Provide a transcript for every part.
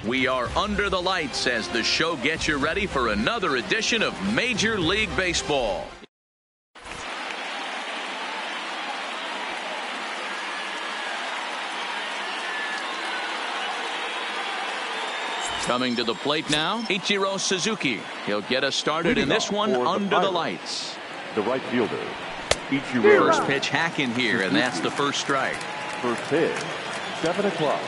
We are under the lights as the show gets you ready for another edition of Major League Baseball. Coming to the plate now, Ichiro Suzuki. He'll get us started in this one under the lights. The right fielder, Ichiro. First pitch hack in here, and that's the first strike. First pitch, 7 o'clock.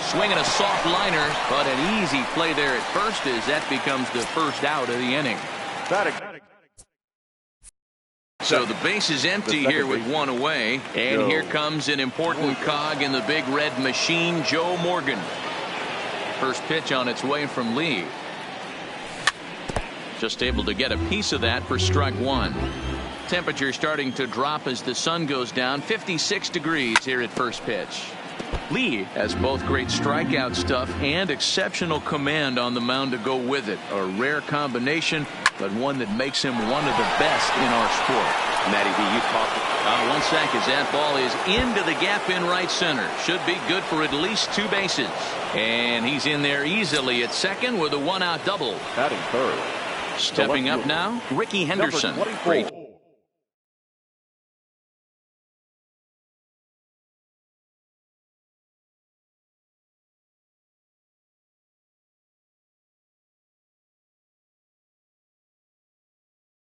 Swinging a soft liner, but an easy play there at first as that becomes the first out of the inning. So the base is empty here with one away, and here comes an important cog in the big red machine, Joe Morgan. First pitch on its way from Lee. Just able to get a piece of that for strike one. Temperature starting to drop as the sun goes down, 56 degrees here at first pitch. Lee has both great strikeout stuff and exceptional command on the mound to go with it. A rare combination, but one that makes him one of the best in our sport. Matty B, you talked. One sec as that ball is into the gap in right center. Should be good for at least two bases. And he's in there easily at second with a one-out double. Batting third. Stepping up now, Ricky Henderson. Great.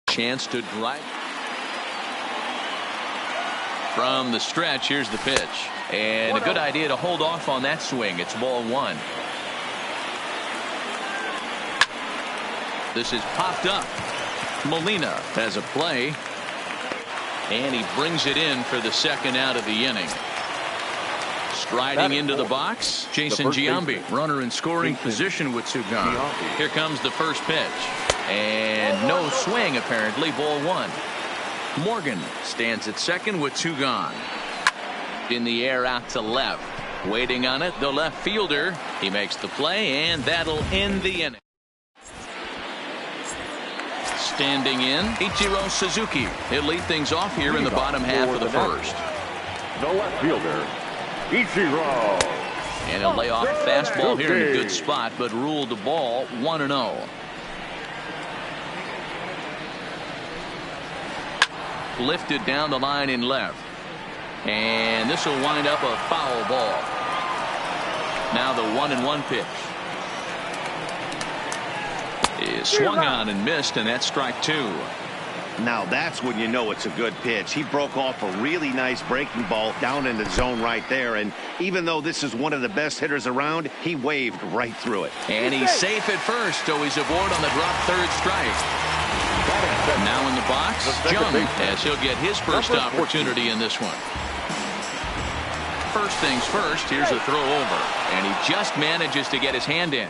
Chance to drive from the stretch. Here's the pitch, and a good idea to hold off on that swing. It's ball one. This is popped up. Molina has a play, and he brings it in for the second out of the inning. Striding into the box, Jason Giambi, runner in scoring position with two gone. Here comes the first pitch. And no swing, apparently. Ball one. Morgan stands at second with two gone. In the air out to left. Waiting on it, the left fielder. He makes the play, and that'll end the inning. Standing in, Ichiro Suzuki. He'll lead things off here in the bottom half of the first. The left fielder, Ichiro. And he'll lay off a fastball here in a good spot, but ruled the ball 1-0. Lifted down the line in left, and this will wind up a foul ball. Now the 1-1 pitch is swung on and missed, and that's strike two. Now that's when you know it's a good pitch. He broke off a really nice breaking ball down in the zone right there, and even though this is one of the best hitters around, he waved right through it. And he's safe at first, so he's aboard on the drop third strike. Now in the box, Jung, as he'll get his first opportunity in this one. First things first, here's a throw over, and he just manages to get his hand in.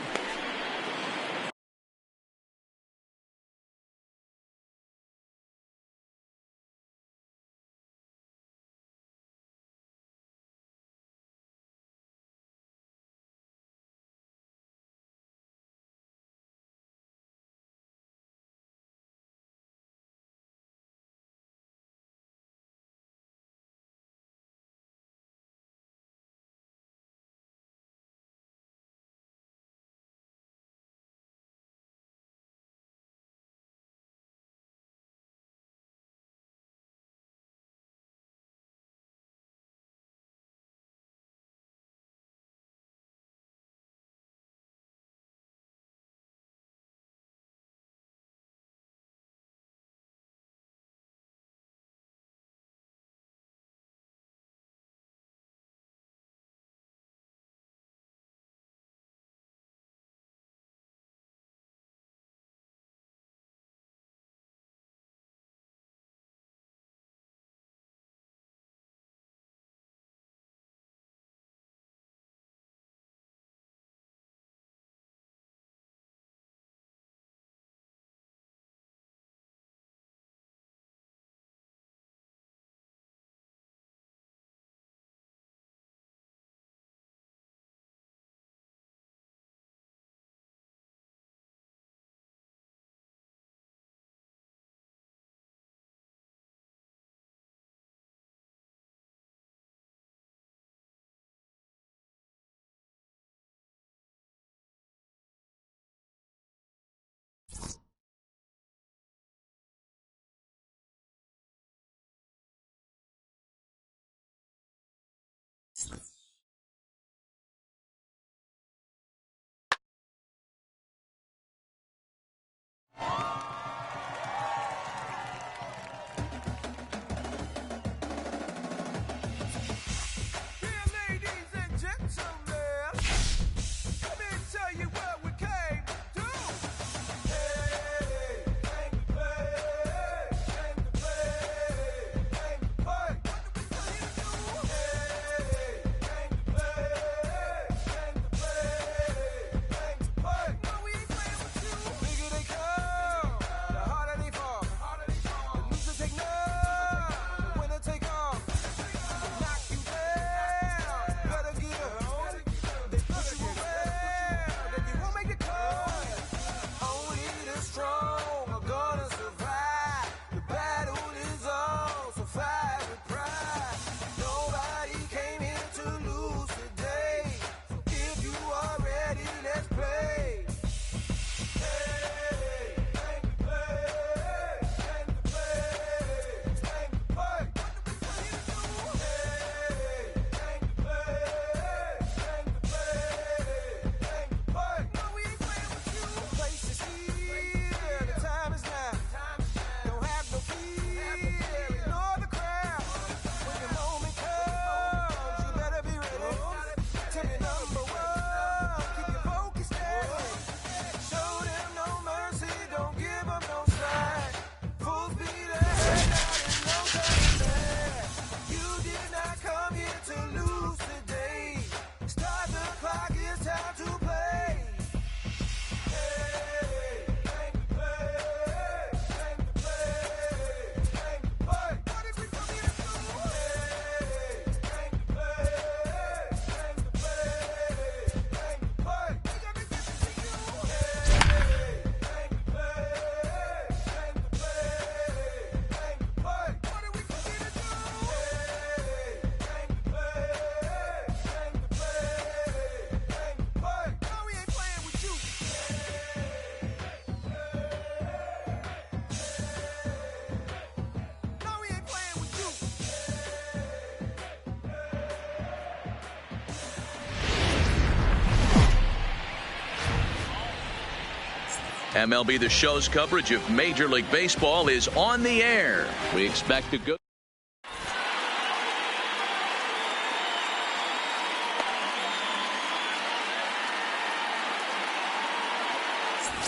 MLB The Show's coverage of Major League Baseball is on the air. We expect a good.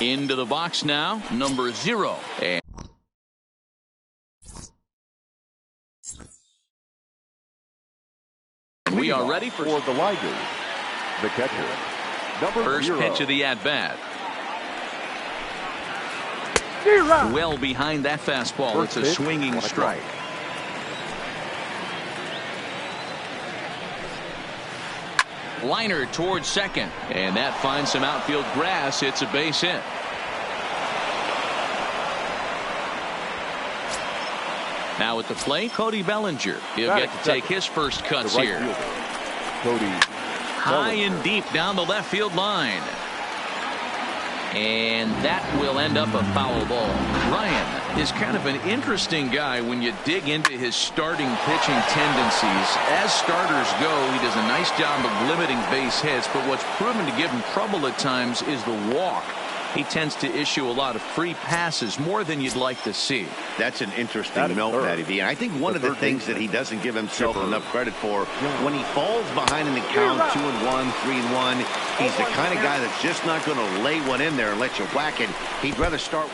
Into the box now, number 0. And we are ready for the Lighters. The catcher, number first 0. pitch of the at-bat. Well behind that fastball. First It's a pitch, swinging 1 strike. Liner towards second, and that finds some outfield grass. It's a base hit. Now at the plate, Cody Bellinger. He'll get to take his first cuts right here. fielder, Cody High Bellinger. and deep down the left field line. And that will end up a foul ball. Ryan is kind of an interesting guy when you dig into his starting pitching tendencies. As starters go, he does a nice job of limiting base hits, but what's proven to give him trouble at times is the walk. He tends to issue a lot of free passes, more than you'd like to see. That's an interesting note, Matty V. And I think one of the things that he doesn't give himself enough credit for, when he falls behind in the count, 2-1, 3-1, he's the kind of guy that's just not going to lay one in there and let you whack it. He'd rather start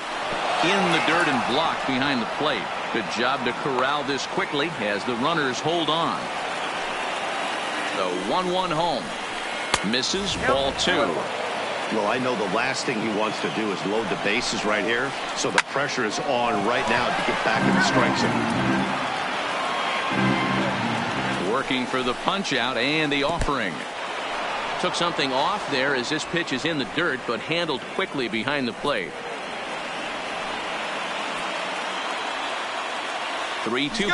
In the dirt and blocked behind the plate. Good job to corral this quickly as the runners hold on. The 1-1 home. Misses, ball 2. Well, I know the last thing he wants to do is load the bases right here, so the pressure is on right now to get back in the strike zone. Working for the punch out and the offering. Took something off there as this pitch is in the dirt, but handled quickly behind the plate. 3-2 pitch.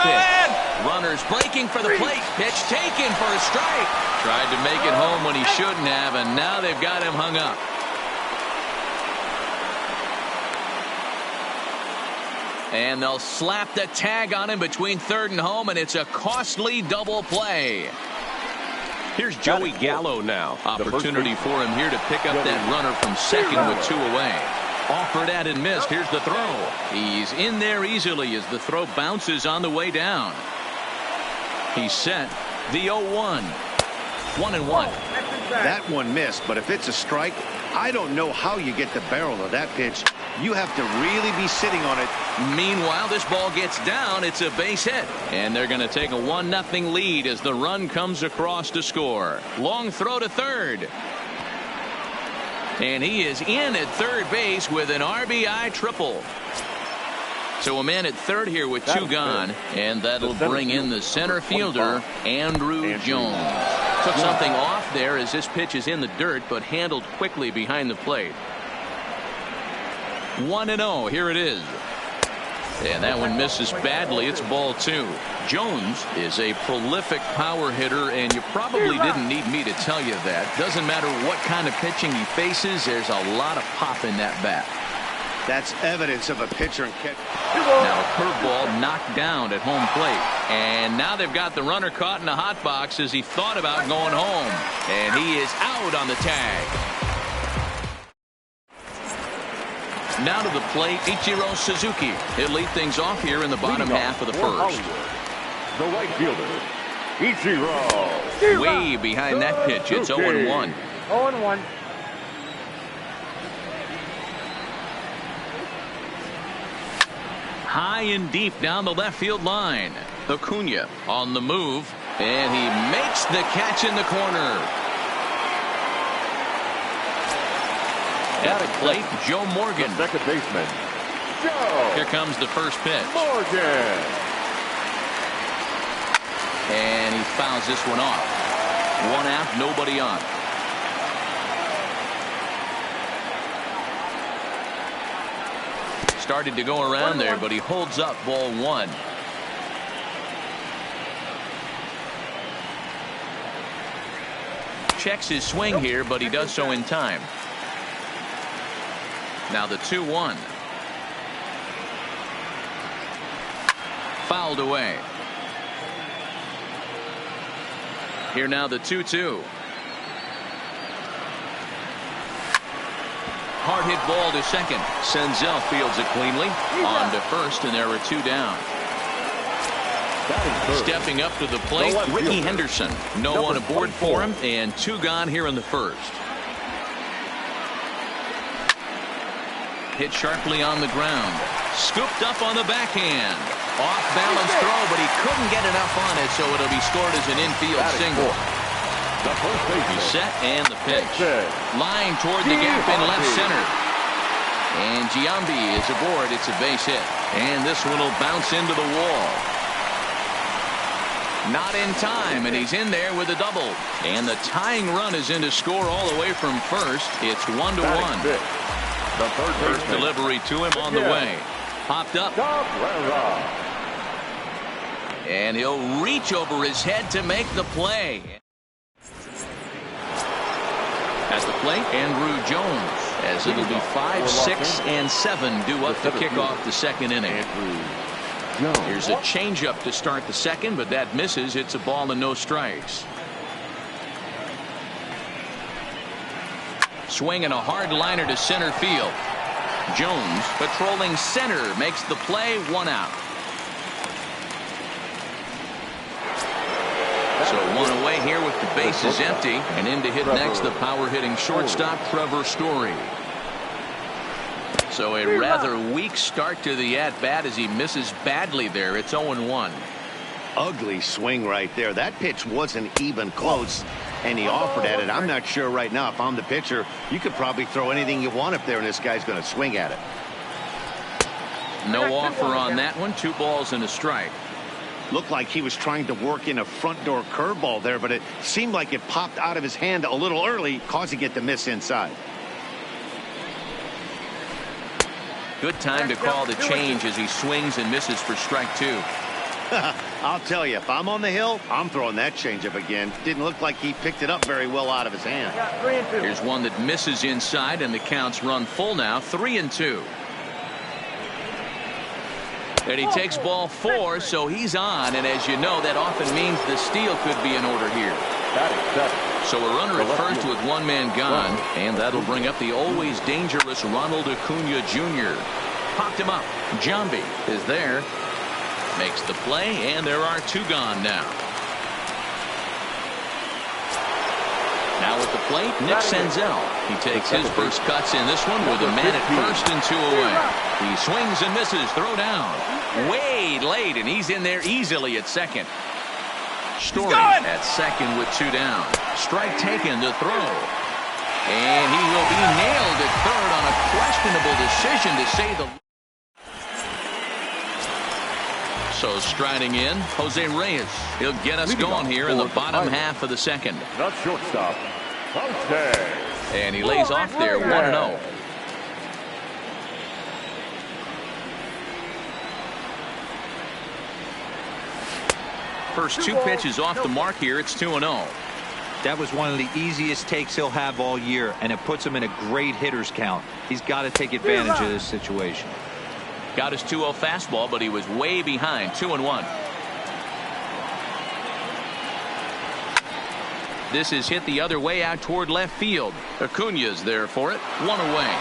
Runners breaking for the plate. Pitch taken for a strike. Tried to make it home when he shouldn't have, and now they've got him hung up. And they'll slap the tag on him between third and home, and it's a costly double play. Here's Joey Gallo now. Opportunity for him here to pick up that runner from second with 2 away. Offered at and missed. Here's the throw. He's in there easily as the throw bounces on the way down. He's set. The 0-1. 1-1. That one missed, but if it's a strike, I don't know how you get the barrel of that pitch. You have to really be sitting on it. Meanwhile, this ball gets down. It's a base hit. And they're going to take a 1-0 lead as the run comes across to score. Long throw to third. And he is in at third base with an RBI triple. So a man at third here with 2 gone, and that'll bring in the center fielder, Andrew Jones. Took something off there as this pitch is in the dirt, but handled quickly behind the plate. 1-0. Here it is. And that one misses badly. It's ball 2. Jones is a prolific power hitter, and you probably didn't need me to tell you that. Doesn't matter what kind of pitching he faces, there's a lot of pop in that bat. That's evidence of a pitcher and catch. Now a curveball knocked down at home plate. And now they've got the runner caught in the hot box as he thought about going home. And he is out on the tag. Now to the plate, Ichiro Suzuki. He'll lead things off here in the bottom half of the first. The right fielder, Ichiro. Way behind that pitch. It's 0-1. 0-1. High and deep down the left field line. Acuna on the move, and he makes the catch in the corner. At the plate, Joe Morgan. The second baseman, Joe. Here comes the first pitch. Morgan. And he fouls this one off. 1 out, nobody on. Started to go around there, but he holds up ball 1. Checks his swing here, but he does so in time. Now the 2-1. Fouled away. Here now the 2-2. Hard hit ball to second. Senzel fields it cleanly. On to first, and there are 2 down. Stepping up to the plate, Ricky Henderson. No one aboard for him, and 2 gone here in the first. Hit sharply on the ground. Scooped up on the backhand. Off balance throw, but he couldn't get enough on it, so it'll be scored as an infield single. He's set and the pitch. Line toward the gap in left center. And Giambi is aboard. It's a base hit. And this one will bounce into the wall. Not in time, and he's in there with a double. And the tying run is in to score all the way from first. It's 1-1. The First delivery to him on the way. Popped up. And he'll reach over his head to make the play. At the plate, Andrew Jones, as it'll be 5, 6, and 7 due up to kick off the second inning. Here's a changeup to start the second, but that misses. It's a ball and no strikes. Swinging a hard liner to center field. Jones patrolling center makes the play. 1 out. So 1 away here with the bases empty, and in to hit next the power hitting shortstop Trevor Story. So a rather weak start to the at bat as he misses badly there. It's 0-1. Ugly swing right there. That pitch wasn't even close, and he offered at it. I'm not sure right now if I'm the pitcher. You could probably throw anything you want up there, and this guy's going to swing at it. No offer on that one. 2 balls and a strike. Looked like he was trying to work in a front door curveball there, but it seemed like it popped out of his hand a little early, causing it to miss inside. Good time to call the change as he swings and misses for strike 2. I'll tell you, if I'm on the hill, I'm throwing that changeup again. Didn't look like he picked it up very well out of his hand. Here's one that misses inside, and the count's run full now. 3-2. And he takes ball 4, so he's on, and as you know, that often means the steal could be in order here. So a runner at first with 1 man gone, and that'll bring up the always dangerous Ronald Acuna Jr. Popped him up. Giambi is there. Makes the play, and there are 2 gone now. Now at the plate, Nick Senzel. He takes his first cuts in this one with a man at first and 2 away. He swings and misses. Throw down. Way late, and he's in there easily at second. Story at second with 2 down. Strike taken to throw. And he will be nailed at third on a questionable decision, to say the least. So striding in, Jose Reyes. He'll get us going here in the bottom half of the second. The shortstop, Jose. And he lays off there 1-0. First 2 pitches off the mark here. It's 2-0. That was one of the easiest takes he'll have all year, and it puts him in a great hitter's count. He's got to take advantage of this situation. Got his 2-0 fastball, but he was way behind. 2-1. This is hit the other way out toward left field. Acuna's there for it. 1 away.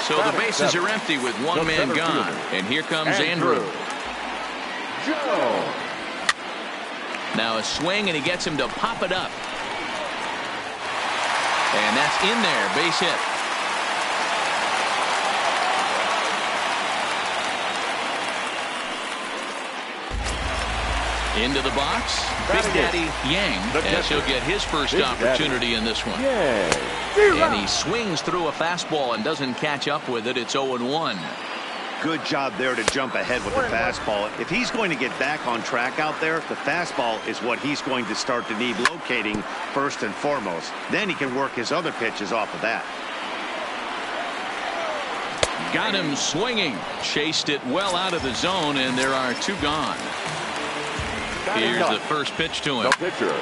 So the bases are empty with 1 man gone. And here comes Andrew. Now a swing, and he gets him to pop it up. And that's in there. Base hit. Into the box, Big Daddy Yang, as he'll get his first opportunity in this one. And he swings through a fastball and doesn't catch up with it. It's 0-1. Good job there to jump ahead with the fastball. If he's going to get back on track out there, the fastball is what he's going to start to need locating first and foremost. Then he can work his other pitches off of that. Got him swinging. Chased it well out of the zone, and there are 2 gone. Here's the first pitch to him.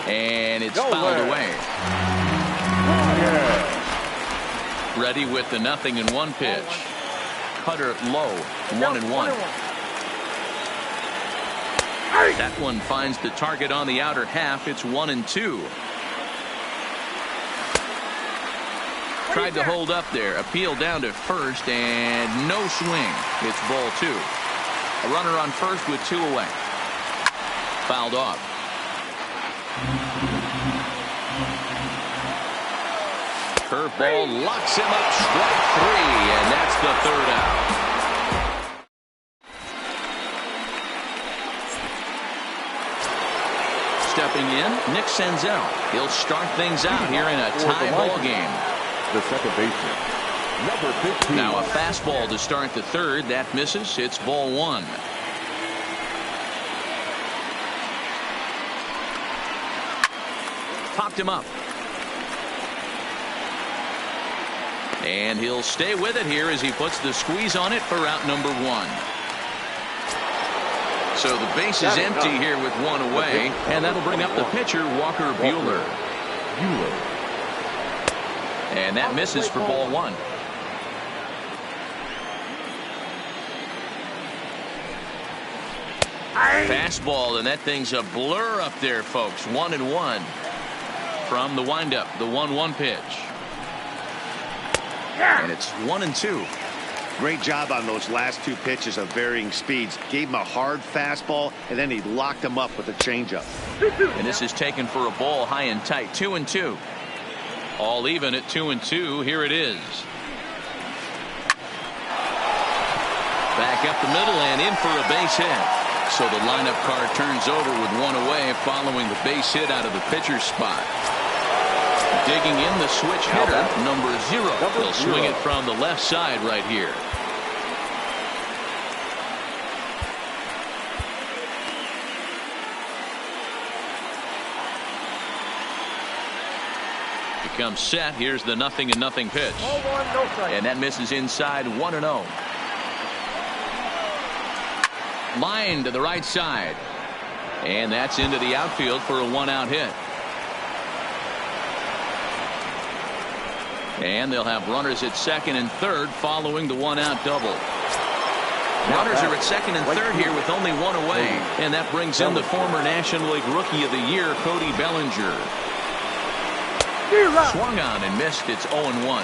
And it's fouled away. Ready with the 0-1 pitch. Cutter low. 1-1. That one finds the target on the outer half. It's 1-2. Tried to hold up there. Appeal down to first and no swing. It's ball 2. A runner on first with 2 away. Fouled off. Curveball locks him up. Strike 3, and that's the 3rd out. Stepping in, Nick Senzel. He'll start things out here in a tie ball game. The second baseman, number 15. Now a fastball to start the 3rd. That misses. It's ball 1. Popped him up. And he'll stay with it here as he puts the squeeze on it for out number 1. So the base is empty here with 1 away, and that'll bring up the pitcher, Walker Buehler. And that misses for ball 1. Fastball, and that thing's a blur up there, folks. 1-1 from the windup, the 1-1 pitch. And it's 1-2. Great job on those last 2 pitches of varying speeds. Gave him a hard fastball, and then he locked him up with a changeup. And this is taken for a ball high and tight. 2-2. All even at 2-2. Here it is. Back up the middle and in for a base hit. So the lineup card turns over with 1 away following the base hit out of the pitcher's spot. Digging in the switch hitter, number 0. He'll swing it from the left side right here. Becomes set. Here's the 0-0 pitch. And that misses inside. 1-0. Line to the right side. And that's into the outfield for a 1-out hit. And they'll have runners at second and third following the 1-out double. Runners are at second and third here with only 1 away. And that brings in the former National League Rookie of the Year, Cody Bellinger. Swung on and missed. It's 0-1.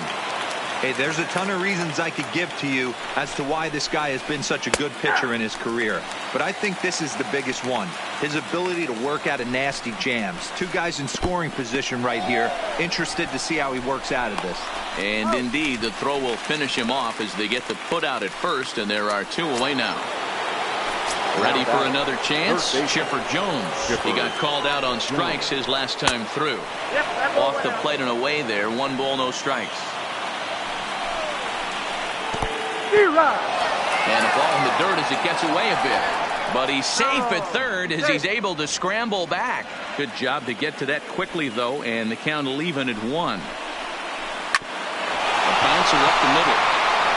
Hey, there's a ton of reasons I could give to you as to why this guy has been such a good pitcher in his career. But I think this is the biggest one. His ability to work out of nasty jams. 2 guys in scoring position right here. Interested to see how he works out of this. And indeed, the throw will finish him off as they get the put out at first, and there are 2 away now. Ready for another chance? Chipper Jones. He got called out on strikes his last time through. Off the plate and away there. 1 ball, no strikes. And a ball in the dirt as it gets away a bit. But he's safe at third as he's able to scramble back. Good job to get to that quickly, though, and the count will even at 1. A bouncer up the middle.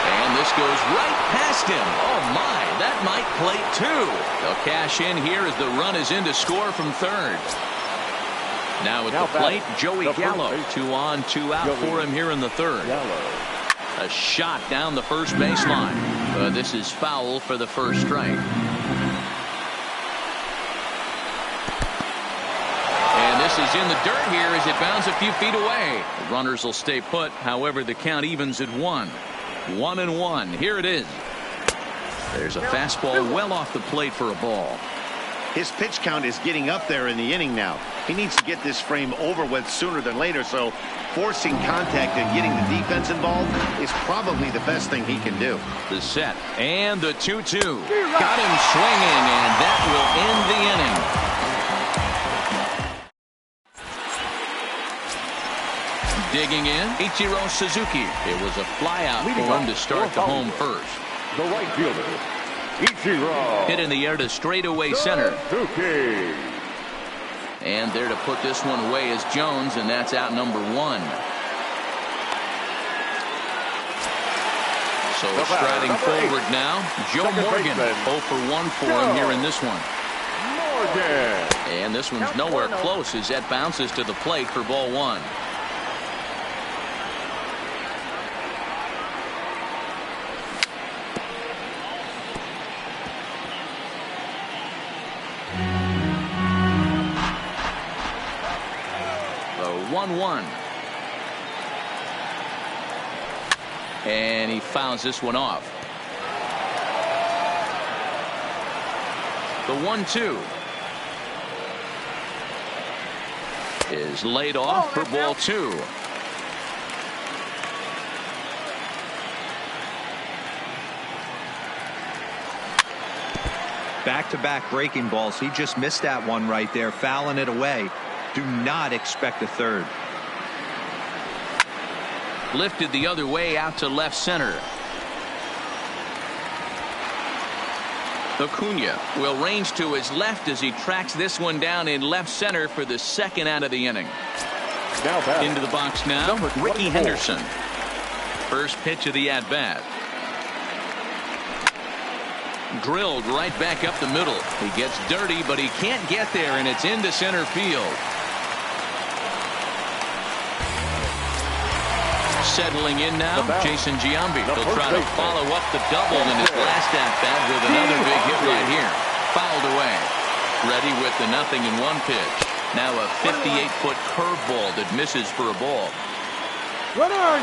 And this goes right past him. Oh, my. That might plate 2. They'll cash in here as the run is in to score from third. Now at the plate, Joey Gallo. 2 on, 2 out for him here in the 3rd. A shot down the first baseline. This is foul for the first strike. And this is in the dirt here as it bounds a few feet away. The runners will stay put. However, the count evens at 1. 1-1. Here it is. There's a fastball well off the plate for a ball. His pitch count is getting up there in the inning now. He needs to get this frame over with sooner than later, so forcing contact and getting the defense involved is probably the best thing he can do. The set and the 2-2. Got him swinging, and that will end the inning. Digging in, Ichiro Suzuki. It was a fly out for him to start the home first. The right fielder, Ichiro. Hit in the air to straightaway center. Suzuki. And there to put this one away is Jones, and that's out number 1. So striding forward now, Joe Morgan. 0 for 1 for him here in this one. Morgan. And this one's nowhere close as that bounces to the plate for ball 1. 1-1. And he fouls this one off. The 1-2 is laid off for ball 2. Back-to-back breaking balls. He just missed that one right there, fouling it away. Do not expect a third. Lifted the other way out to left center. Acuna will range to his left as he tracks this one down in left center for the second out of the inning. Now into the box now, Ricky Henderson. First pitch of the at-bat. Drilled right back up the middle. He gets dirty, but he can't get there, and it's into center field. Settling in now, Jason Giambi. He'll try to follow up the double in his last at-bat with another big hit right here. Fouled away. Ready with the 0-1 pitch. Now a 58-foot curveball that misses for a ball.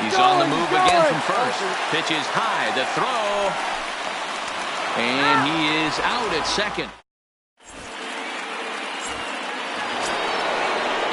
He's on the move again from first. Pitch is high. The throw. And he is out at second.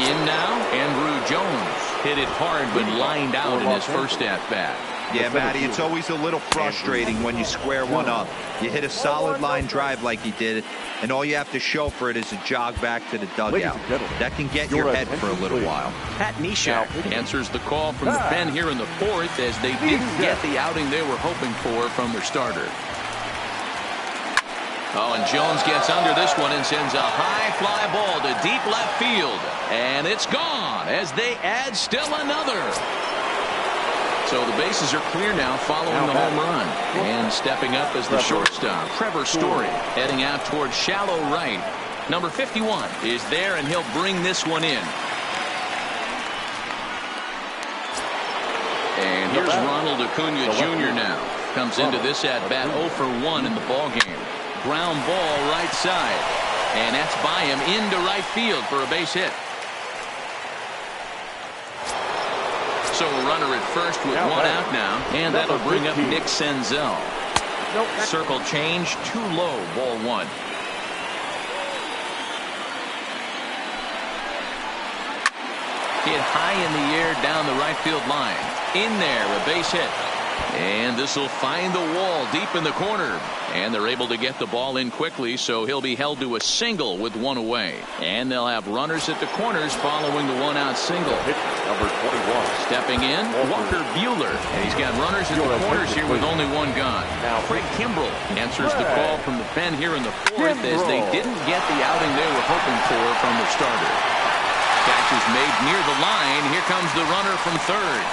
In now, Andrew Jones. Hit it hard but lined out in his first at-bat. Yeah, Matty, it's always a little frustrating when you square one up. You hit a solid line drive like he did, and all you have to show for it is a jog back to the dugout. That can get your head for a little while. Pat Neshek answers the call from the pen here in the fourth as they didn't get the outing they were hoping for from their starter. Oh, and Jones gets under this one and sends a high fly ball to deep left field. And it's gone as they add still another. So the bases are clear now following the home run. And stepping up as the shortstop, Trevor Story, heading out towards shallow right. Number 51 is there, and he'll bring this one in. And here's Ronald Acuna Jr. now. Comes into this at-bat 0 for 1 in the ballgame. Ground ball right side. And that's by him into right field for a base hit. So a runner at first with one out now. And that'll bring up Nick Senzel. Circle change, too low, ball 1. Hit high in the air down the right field line. In there, a base hit. And this will find the wall deep in the corner. And they're able to get the ball in quickly, so he'll be held to a single with one away. And they'll have runners at the corners following the one-out single. Number 21. Stepping in, Walker Buehler. And he's got runners at the corners here with only one gone. Craig Kimbrell answers the call from the pen here in the fourth as they didn't get the outing they were hoping for from the starter. Catch is made near the line. Here comes the runner from third.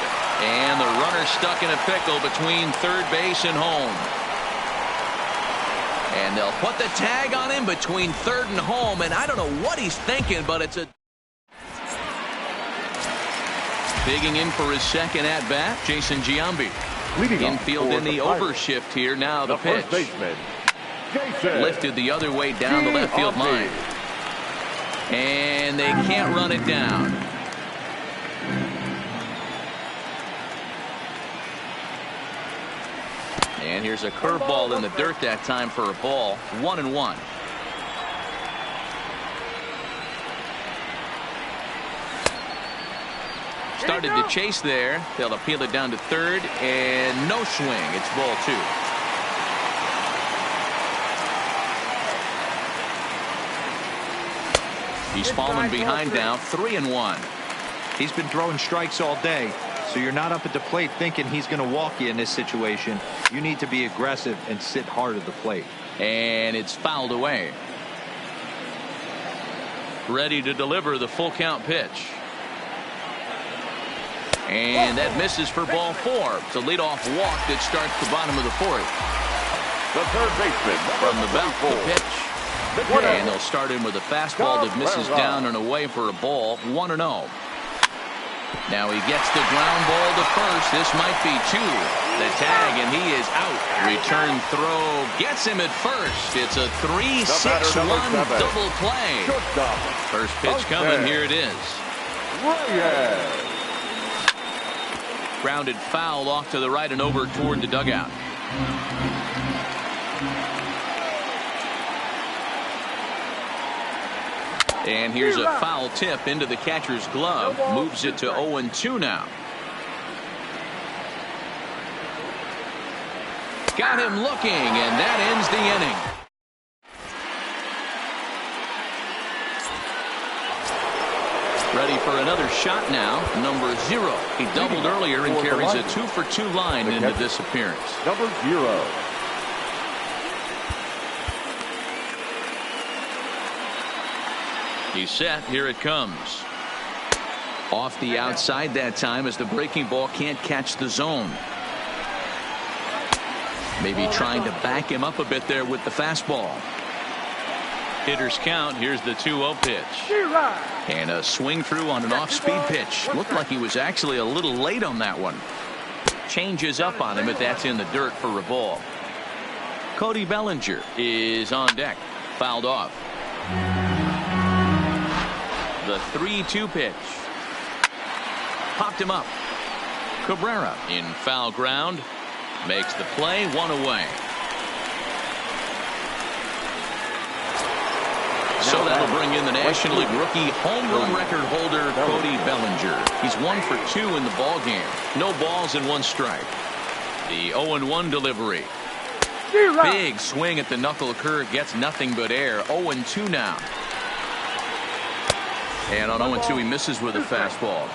And the runner stuck in a pickle between third base and home. And they'll put the tag on him between third and home. And I don't know what he's thinking, but it's a... Digging in for his second at-bat, Jason Giambi. Infield in the overshift here. Now the pitch. Lifted the other way down the left field line. And they can't run it down. And here's a curveball in the dirt that time for a ball. 1-1. Started to chase there. They'll appeal it down to third, and no swing. It's ball 2. He's fallen behind now, 3-1. He's been throwing strikes all day, so you're not up at the plate thinking he's going to walk you in this situation. You need to be aggressive and sit hard at the plate. And it's fouled away. Ready to deliver the full count pitch. And that misses for ball 4. It's a leadoff walk that starts the bottom of the fourth. The third baseman From the belt, the pitch. And they'll start in with a fastball that misses down and away for a ball. 1-0. Now he gets the ground ball to first. This might be 2. The tag, and he is out. Return throw gets him at first. It's a 3-6-1 double play. First pitch coming. Here it is. Reyes. Grounded foul off to the right and over toward the dugout. And here's a foul tip into the catcher's glove. Moves it to 0-2 now. Got him looking, and that ends the inning. Ready for another shot now. Number 0. He doubled earlier and carries a 2-for-2 line into this appearance. Number 0. He's set. Here it comes. Off the outside that time as the breaking ball can't catch the zone. Maybe trying to back him up a bit there with the fastball. Hitters count. Here's the 2-0 pitch. And a swing through on an off-speed pitch. Looked like he was actually a little late on that one. Changes up on him, but that's in the dirt for a ball. Cody Bellinger is on deck. Fouled off. The 3-2 pitch. Popped him up. Cabrera in foul ground. Makes the play, 1 away. So that'll bring in the National League rookie home run record holder, Cody Bellinger. He's 1 for 2 in the ball game. No balls and 1 strike. The 0-1 delivery. Big swing at the knuckle curve. Gets nothing but air. 0-2 now. And on 0-2 he misses with a fastball.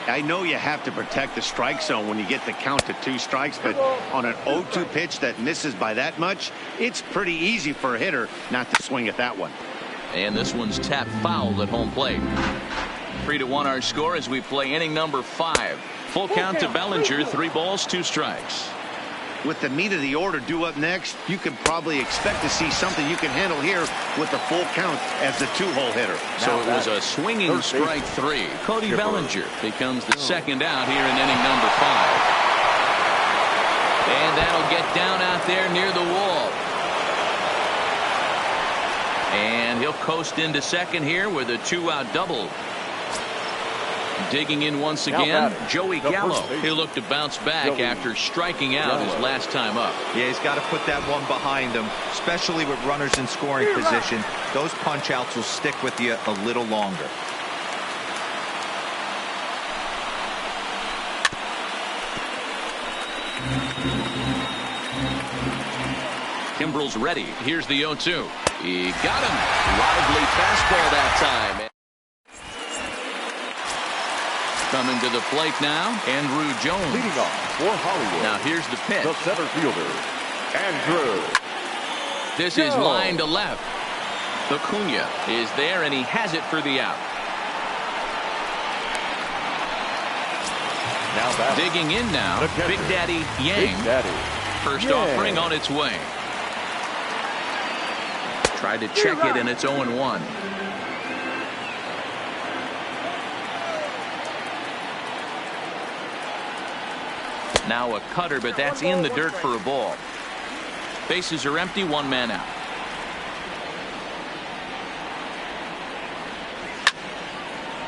I know you have to protect the strike zone when you get the count to 2 strikes, but on an 0-2 pitch that misses by that much, it's pretty easy for a hitter not to swing at that one. And this one's tapped foul at home plate. 3-1 our score as we play inning number 5. Full count to Bellinger. 3 balls, 2 strikes. With the meat of the order due up next, you can probably expect to see something you can handle here with the full count as the 2-hole hitter. So it was a swinging strike 3. Cody Bellinger becomes the second out here in inning number 5. And that'll get down out there near the wall. And he'll coast into second here with a 2-out double. Digging in once again, Joey Gallo. He'll look to bounce back after striking out his last time up. Yeah, he's got to put that one behind him, especially with runners in scoring position. Those punch outs will stick with you a little longer. Kimbrel's ready. Here's the 0-2. He got him. Lively fastball that time. Coming to the plate now, Andrew Jones. Leading off for Hollywood. Now here's the pitch. The center fielder, Andrew. This is line to left. Acuna is there, and he has it for the out. Now back. Digging in now, Big Daddy Yang. Big Daddy. First offering on its way. Tried to check it, and it's 0-1. Now a cutter, but that's in the dirt for a ball. Bases are empty, 1 man out.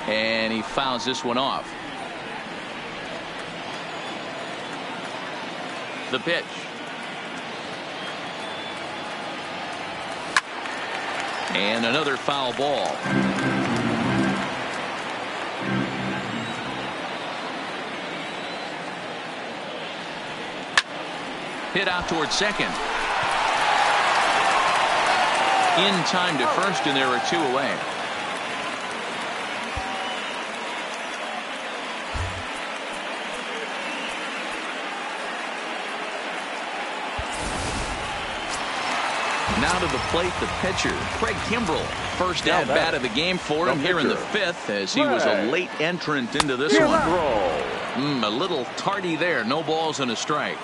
And he fouls this one off. The pitch. And another foul ball. Hit out towards second. In time to first, and there are 2 away. Now to the plate, the pitcher, Craig Kimbrel. First at bat of the game for him here in the 5th, as he was a late entrant into this one. A little tardy there. No balls and a strike.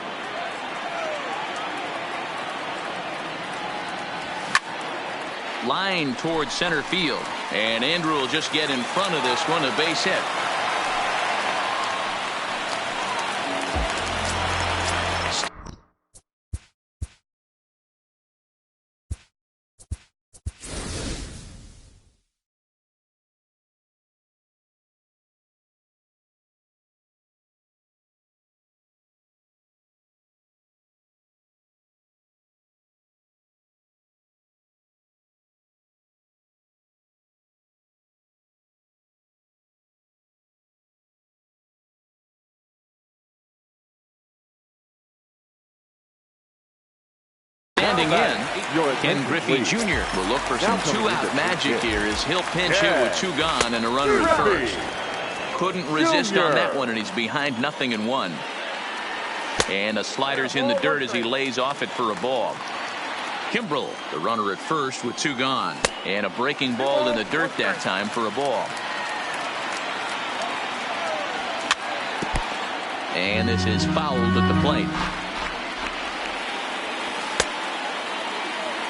Line towards center field, and Andrew will just get in front of this one, a base hit. Standing in, Ken Griffey Jr. will look for some two-out magic here as he'll pinch hit with 2 gone and a runner at first. Couldn't resist on that one, and he's behind 0-1. And a slider's in the dirt as he lays off it for a ball. Kimbrel, the runner at first with 2 gone. And a breaking ball in the dirt that time for a ball. And this is fouled at the plate.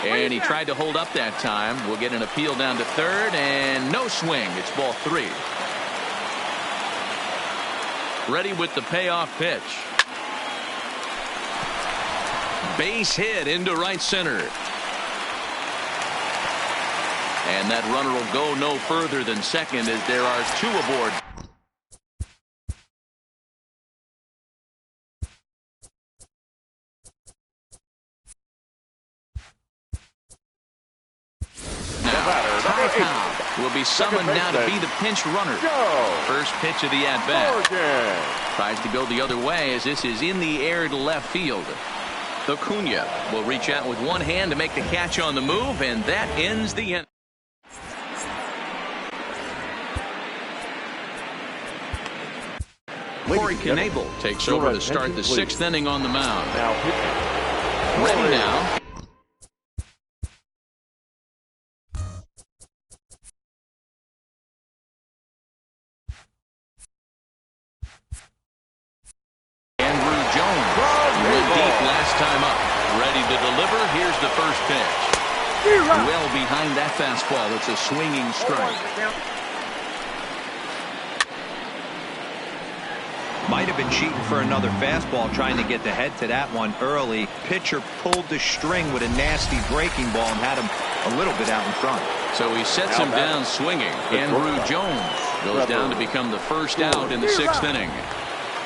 And he tried to hold up that time. We'll get an appeal down to third, and no swing. It's ball 3. Ready with the payoff pitch. Base hit into right center. And that runner will go no further than second as there are 2 aboard. Will be summoned now to be the pinch runner. First pitch of the at-bat. Tries to go the other way as this is in the air to left field. Acuna will reach out with one hand to make the catch on the move, and that ends the inning. Corey Knebel takes over to start the 6th inning on the mound. Ready now. Here's the first pitch. Well behind that fastball. It's a swinging strike. Might have been cheating for another fastball, trying to get the head to that one early. Pitcher pulled the string with a nasty breaking ball and had him a little bit out in front. So he sets him down swinging. Andrew Jones goes down to become the first out in the 6th inning.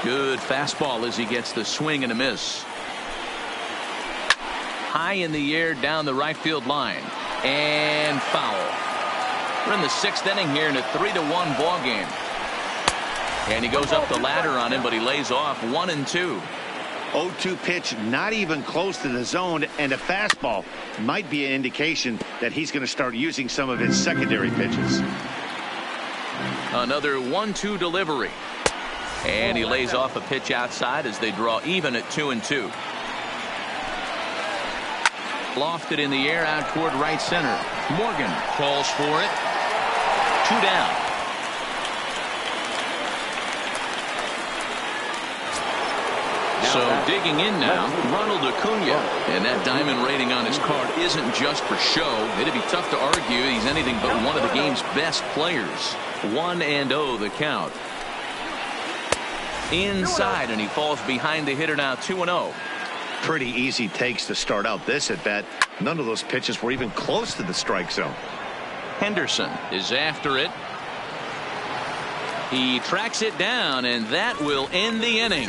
Good fastball as he gets the swing and a miss. High in the air down the right field line, and foul. We're in the 6th inning here in a 3-1 ball game. And he goes up the ladder on him, but he lays off 1-2. 0-2 pitch, not even close to the zone, and a fastball might be an indication that he's going to start using some of his secondary pitches. Another 1-2 delivery, and he lays off a pitch outside as they draw even at 2-2. Lofted in the air out toward right center. Morgan calls for it. 2 down. So digging in now, Ronald Acuna. And that diamond rating on his card isn't just for show. It'd be tough to argue he's anything but one of the game's best players. 1-0 the count. Inside, and he falls behind the hitter now 2-0. Pretty easy takes to start out this at bat. None of those pitches were even close to the strike zone. Henderson is after it. He tracks it down, and that will end the inning.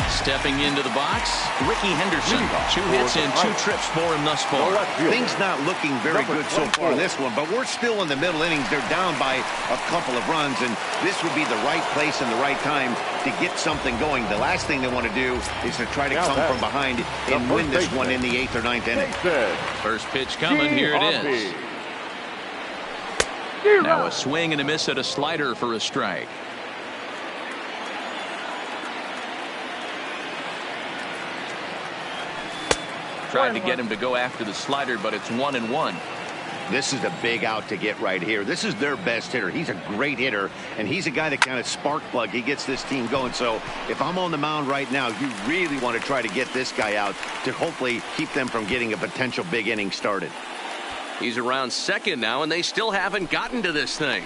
Stepping into the box, Ricky Henderson. 2 hits and 2 trips for him thus far. Things not looking very good so far in this one, but we're still in the middle innings. They're down by a couple of runs, and this would be the right place and the right time to get something going. The last thing they want to do is to try to come from behind and win this one in the 8th or 9th inning. First pitch coming. Here it is. Now a swing and a miss at a slider for a strike. Tried to get him to go after the slider, but it's 1-1. This is a big out to get right here. This is their best hitter. He's a great hitter, and he's a guy that kind of spark plug. He gets this team going. So if I'm on the mound right now, you really want to try to get this guy out to hopefully keep them from getting a potential big inning started. He's around second now, and they still haven't gotten to this thing.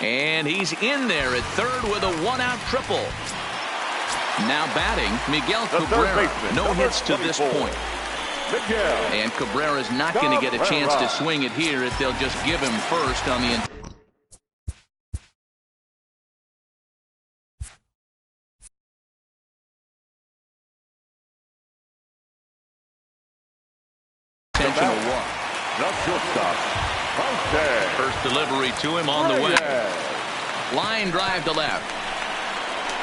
And he's in there at third with a 1-out triple. Now batting, Miguel Cabrera. No hits to this point. And Cabrera's not going to get a chance to swing it here if they'll just give him first on the intentional walk. First delivery to him on the way. Line drive to left.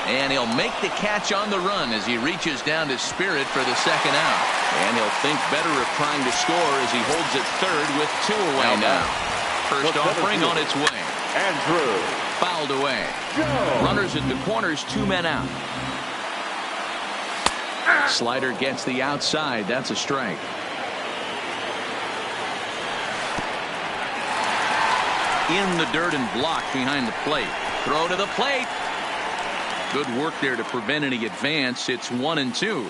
And he'll make the catch on the run as he reaches down to Spirit for the second out. And he'll think better of trying to score as he holds it third with 2 away now. First offering on its way. Andrew. Fouled away. Runners at the corners, 2 men out. Slider gets the outside. That's a strike. In the dirt and blocked behind the plate. Throw to the plate. Good work there to prevent any advance. It's 1-2.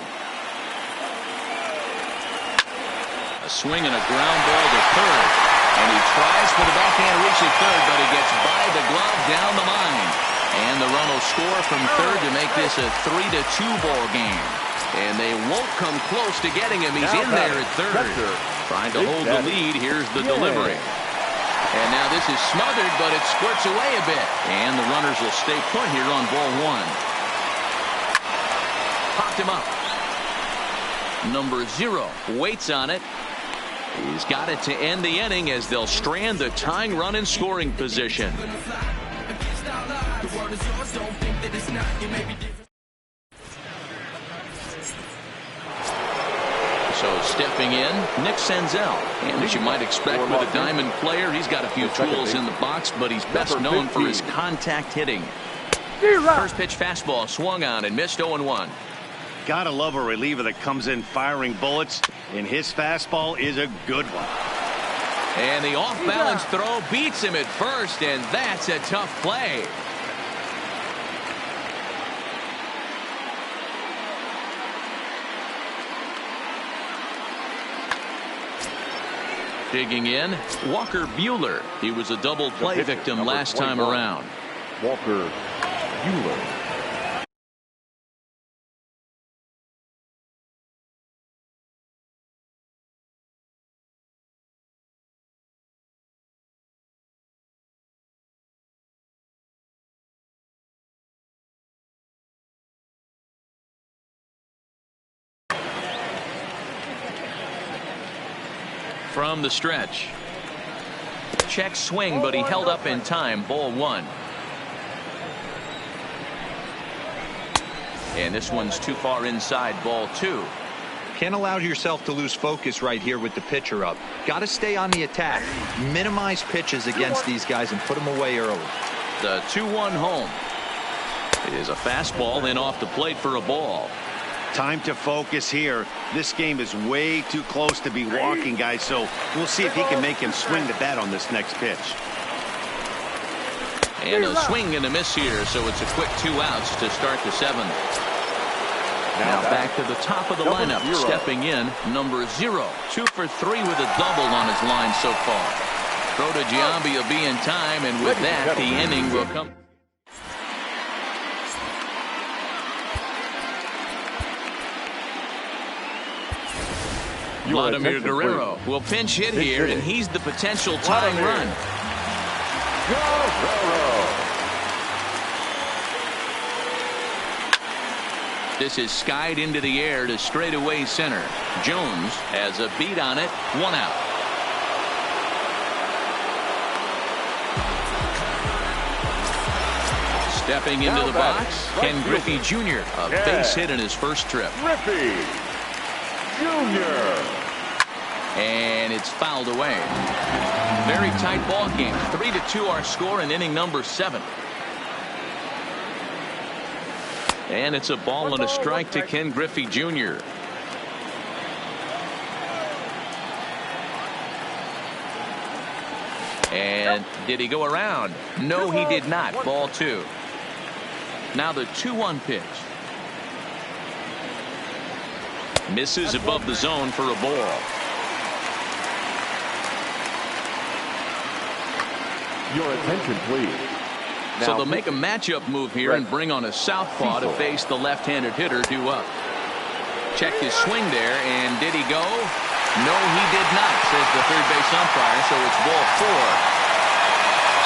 A swing and a ground ball to third. And he tries for the backhand reach at third, but he gets by the glove down the line. And the run will score from third to make this a 3-2 ball game. And they won't come close to getting him. He's in there at third. Trying to hold the lead. Here's the delivery. And now this is smothered, but it squirts away a bit. And the runners will stay put here on ball 1. Popped him up. Number 0 waits on it. He's got it to end the inning as they'll strand the tying run in scoring position. So stepping in, Nick Senzel. And as you might expect with a diamond player, he's got a few tools in the box, but he's best known for his contact hitting. First pitch fastball swung on and missed 0-1. Gotta love a reliever that comes in firing bullets, and his fastball is a good one. And the off-balance throw beats him at first, and that's a tough play. Digging in, Walker Buehler. He was a double play victim last time around. Walker Buehler. From the stretch. Check swing, but he held up in time. Ball 1. And this one's too far inside. Ball 2. Can't allow yourself to lose focus right here with the pitcher up. Got to stay on the attack. Minimize pitches against these guys and put them away early. The 2-1 home. It is a fastball then off the plate for a ball. Time to focus here. This game is way too close to be walking, guys, so we'll see if he can make him swing the bat on this next pitch. And a swing and a miss here, so it's a quick 2 outs to start the 7th. Now back to the top of the lineup. Stepping in, number 0. 2 for 3 with a double on his line so far. Throw to Giambi will be in time, and with that, the inning will come. Vladimir Guerrero will pinch hit here, and he's the potential tying run. This is skied into the air to straightaway center. Jones has a beat on it. 1 out. Stepping into the box, Ken Griffey Jr. A base hit in his first trip. Griffey Jr. And it's fouled away. Very tight ball game. 3-2 our score in inning number 7. And it's a ball and a strike to Ken Griffey Jr. And did he go around? No, he did not. Ball 2. Now the 2-1 pitch. Misses above the zone for a ball. Your attention, please. So they'll make a matchup move here and bring on a southpaw to face the left-handed hitter due up. Check his swing there, and did he go? No, he did not, says the third base umpire, so it's ball 4.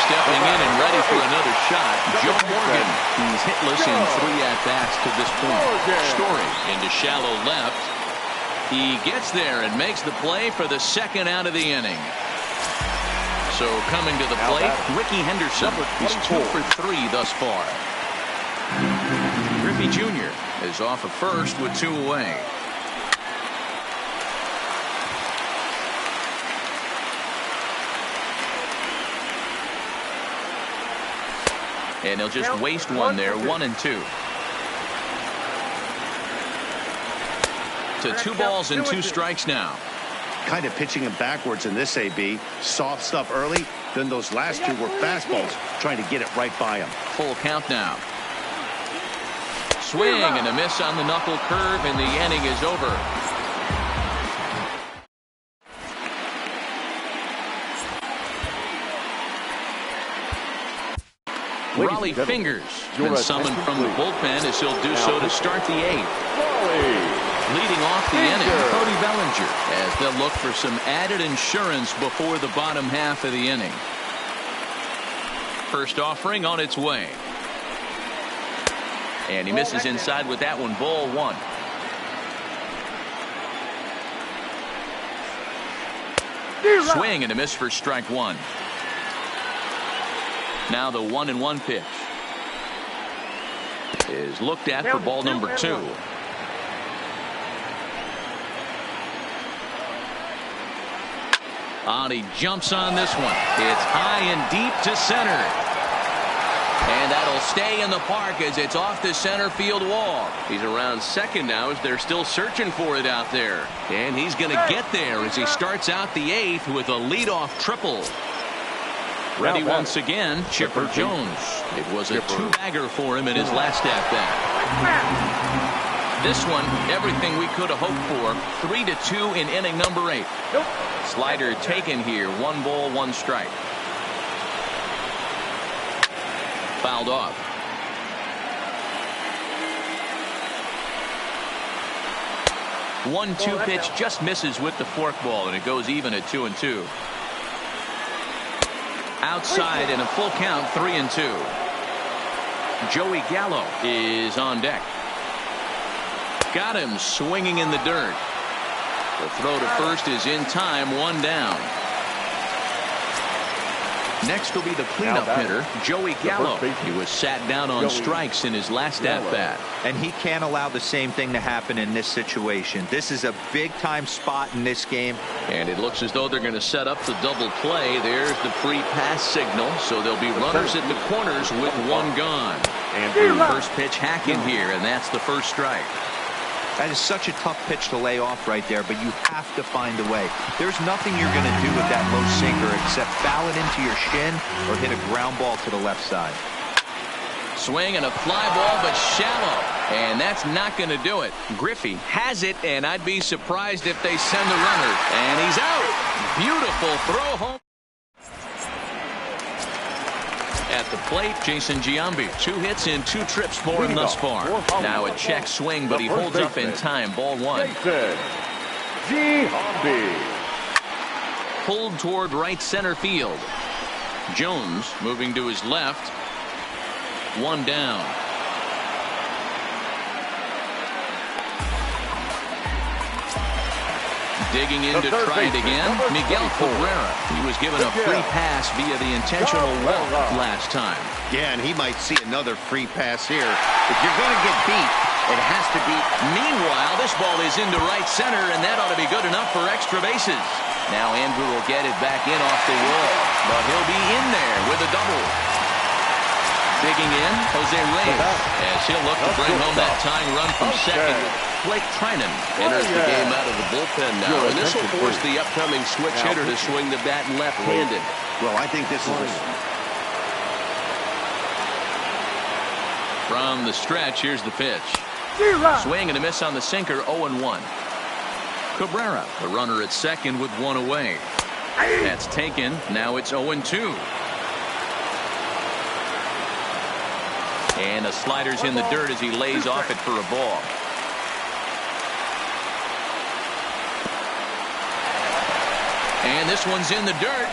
Stepping in and ready for another shot, Joe Morgan. He's hitless in 3 at-bats to this point. Story into shallow left. He gets there and makes the play for the second out of the inning. So coming to the plate, Ricky Henderson. He's 2 for 3 thus far. Griffey Jr. is off at first with 2 away. And he'll just waste one there, 1-2. To 2 balls and 2 strikes now. Kind of pitching him backwards in this AB. Soft stuff early, then those last 2 were fastballs, trying to get it right by him. Full count now. Swing and a miss on the knuckle curve, and the inning is over. Raleigh Fingers been summoned from the bullpen as he'll do so to start the 8th. Leading off the inning, Cody Bellinger, as they'll look for some added insurance before the bottom half of the inning. First offering on its way. And he misses inside with that one, ball 1. Swing and a miss for strike 1. Now the 1-1 pitch is looked at for ball number 2. And he jumps on this one. It's high and deep to center. And that'll stay in the park as it's off the center field wall. He's around second now as they're still searching for it out there. And he's going to get there as he starts out the 8th with a leadoff triple. Ready once again, Chipper Jones. It was a 2-bagger for him in his last at-bat. This one, everything we could have hoped for. 3-2 in inning number 8. Slider taken here. 1 ball, 1 strike. Fouled off. One-two pitch just misses with the forkball, and it goes even at 2-2. Outside in a full count, 3-2. Joey Gallo is on deck. Got him swinging in the dirt. The throw to first is in time, 1 down. Next will be the cleanup hitter, Joey Gallo. He was sat down on strikes in his last at-bat. And he can't allow the same thing to happen in this situation. This is a big-time spot in this game. And it looks as though they're going to set up the double play. There's the free pass signal. So there'll be runners at the corners with 1 gone. And first pitch hacking here, and that's the first strike. That is such a tough pitch to lay off right there, but you have to find a way. There's nothing you're going to do with that low sinker except foul it into your shin or hit a ground ball to the left side. Swing and a fly ball, but shallow. And that's not going to do it. Griffey has it, and I'd be surprised if they send the runner. And he's out. Beautiful throw home. At the plate, Jason Giambi. 2 hits and 2 trips for him thus far. Now a check swing, but he holds up in time. Ball 1. Giambi. Pulled toward right center field. Jones moving to his left. 1 down. Digging in to try it again, Miguel Cabrera. He was given a free pass via the intentional walk last time. Yeah, and he might see another free pass here. If you're going to get beat, it has to be. Meanwhile, this ball is into right center, and that ought to be good enough for extra bases. Now Andrew will get it back in off the wall, but he'll be in there with a double. Digging in, Jose Reyes, as he'll look to bring home that tying run from second. Blake Trinan enters the game out of the bullpen now, and this will force the upcoming switch hitter to swing the bat left-handed. Well, I think this is from the stretch. Here's the pitch. Swing and a miss on the sinker. 0-1. Cabrera, the runner at second with 1 away. That's taken. Now it's 0-2. And a slider's in the dirt as he lays off it for a ball. And this one's in the dirt.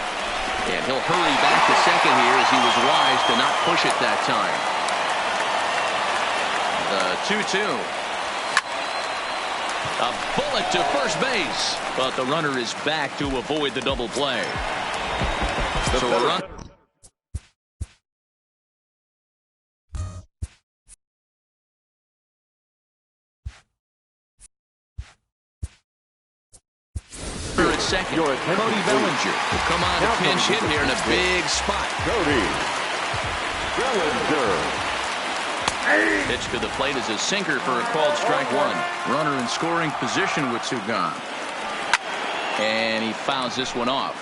And he'll hurry back to second here as he was wise to not push it that time. The 2-2. A bullet to first base. But the runner is back to avoid the double play. So a run. second. Your attention, Cody please. Bellinger will come on to pinch hit here in a big spot. Cody Bellinger. Pitch to the plate is a sinker for a called strike one. Runner in scoring position with two gone. And he fouls this one off.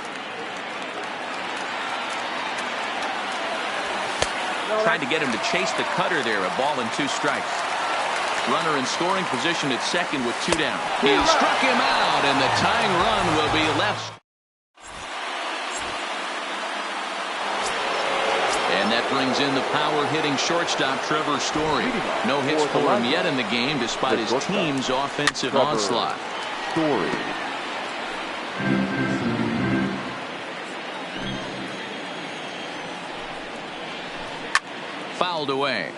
Tried to get him to chase the cutter there. A ball and two strikes. Runner in scoring position at second with two down. He struck him out, and the tying run will be left. And that brings in the power-hitting shortstop Trevor Story. No hits for him yet in the game, despite his team's offensive onslaught. Story. Fouled away.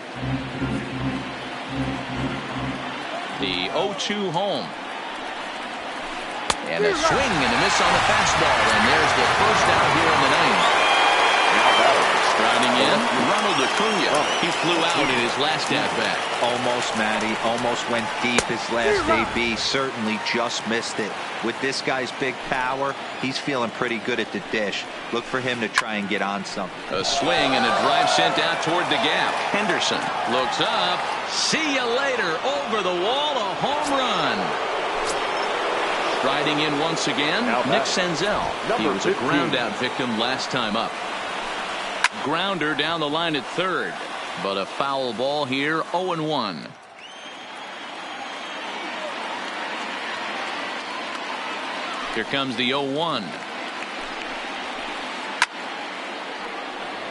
The 0-2 home. And a swing and a miss on the fastball. And there's the first out here in the ninth. Striding in, Ronald Acuna. He flew out in his last at-bat. Almost, Matty. Almost went deep his last AB. Certainly just missed it. With this guy's big power, he's feeling pretty good at the dish. Look for him to try and get on something. A swing and a drive sent out toward the gap. Henderson looks up. See you later. Over the wall, a home run. Striding in once again, Nick Senzel. He was a ground-out victim last time up. Grounder down the line at third, but a foul ball here. 0-1. Here comes the 0-1.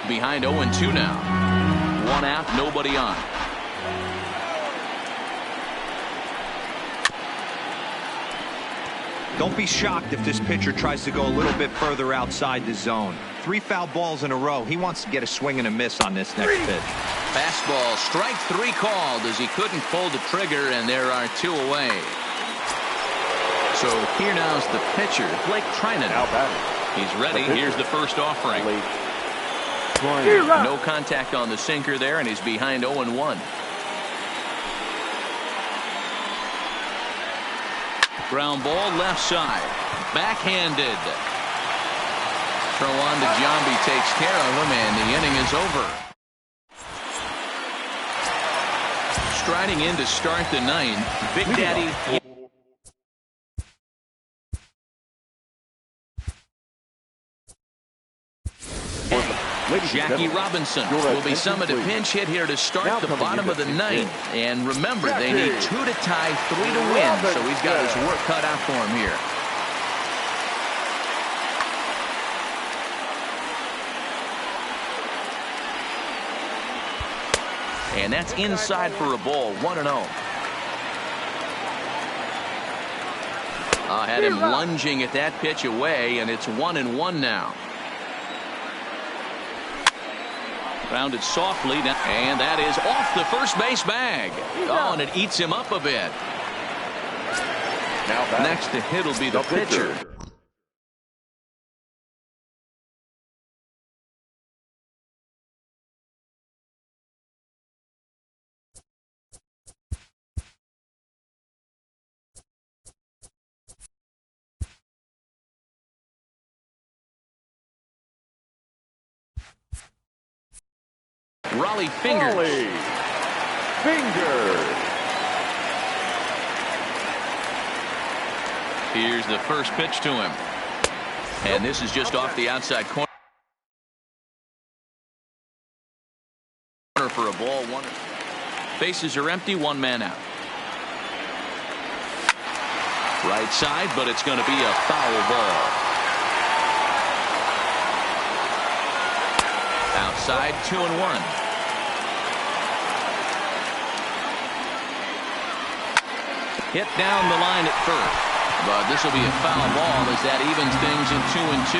Behind 0-2 now. One out, nobody on. Don't be shocked if this pitcher tries to go a little bit further outside the zone. 3 foul balls in a row. He wants to get a swing and a miss on this next pitch. Fastball, strike 3 called as he couldn't pull the trigger, and there are 2 away. So here now's the pitcher, Blake Trinan. He's ready. Here's the first offering. No contact on the sinker there, and he's behind 0-1. Ground ball left side. Backhanded. Throw on to Giambi, takes care of him, and the inning is over. Striding in to start the ninth, Big Daddy. Jackie Robinson will be summoned to pinch hit here to start the bottom of the ninth. And remember, they need 2 to tie, 3 to win, so he's got his work cut out for him here. And that's inside for a ball, 1-0. Had him lunging at that pitch away, and it's 1-1 now. Grounded softly, and that is off the first base bag. Oh, and it eats him up a bit. Next to hit will be the pitcher. Raleigh Fingers. Here's the first pitch to him. And this is just off the outside corner for a ball. Bases are empty, 1 man out. Right side, but it's going to be a foul ball. Outside, 2-1. Hit down the line at first, but this will be a foul ball as that evens things in 2-2.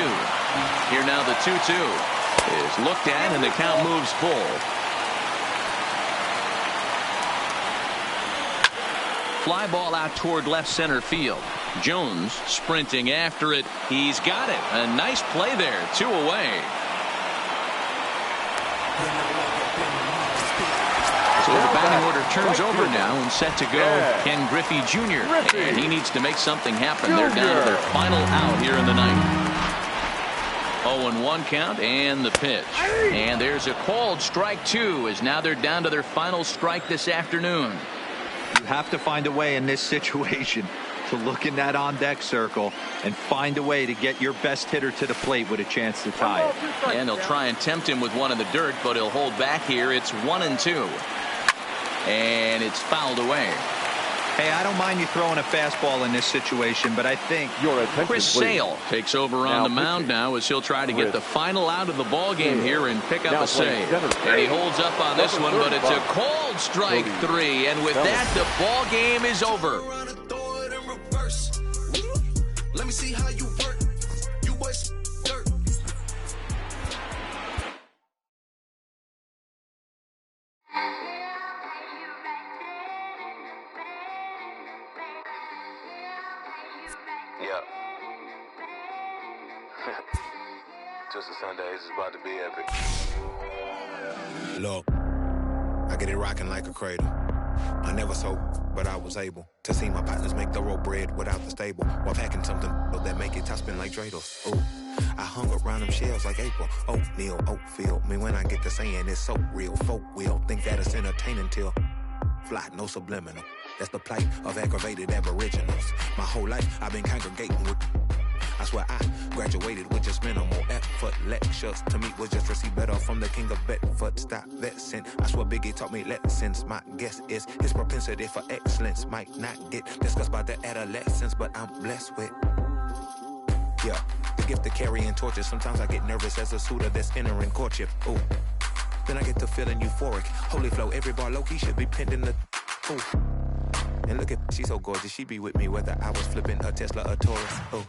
Here now the 2-2 is looked at, and the count moves full. Fly ball out toward left center field. Jones sprinting after it. He's got it. A nice play there. 2 away. So the batting order turns over now and set to go Ken Griffey Jr. And he needs to make something happen. They're down to their final out here in the ninth. 0-1 count and the pitch. And there's a called strike two as now they're down to their final strike this afternoon. You have to find a way in this situation to look in that on-deck circle and find a way to get your best hitter to the plate with a chance to tie it. And they'll try and tempt him with one in the dirt, but he'll hold back here. It's 1-2. And it's fouled away. Hey, I don't mind you throwing a fastball in this situation, but I think Chris Sale takes over on the mound now as he'll try to get the final out of the ball game here and pick up a save. And he holds up on this one, but it's a called strike three. And with that, the ball game is over. Let me see how you work. You boys dirt. Yeah. Just a Sunday, it's about to be epic. Look, I get it rocking like a cradle. I never sold, but I was able to see my partners make the road bread without the stable while packing something that make it top spin like dreidels. Ooh, I hung around them shells like April. Oatmeal, Oatfield. Me when I get to saying it's so real. Folk will think that it's entertaining till fly, no subliminal. That's the plight of aggravated aboriginals. My whole life I've been congregating with. I swear I graduated with just minimal effort. Lectures to me was just receive better from the king of Bedford. Stop vexing. I swear Biggie taught me lessons. My guess is his propensity for excellence might not get discussed by the adolescents, but I'm blessed with, yeah, the gift of carrying torches. Sometimes I get nervous as a suitor that's entering courtship. Ooh, then I get to feeling euphoric. Holy flow, every bar low-key should be pinned in the, ooh. And look at, she's so gorgeous. She be with me whether I was flipping a Tesla or Taurus. Ooh.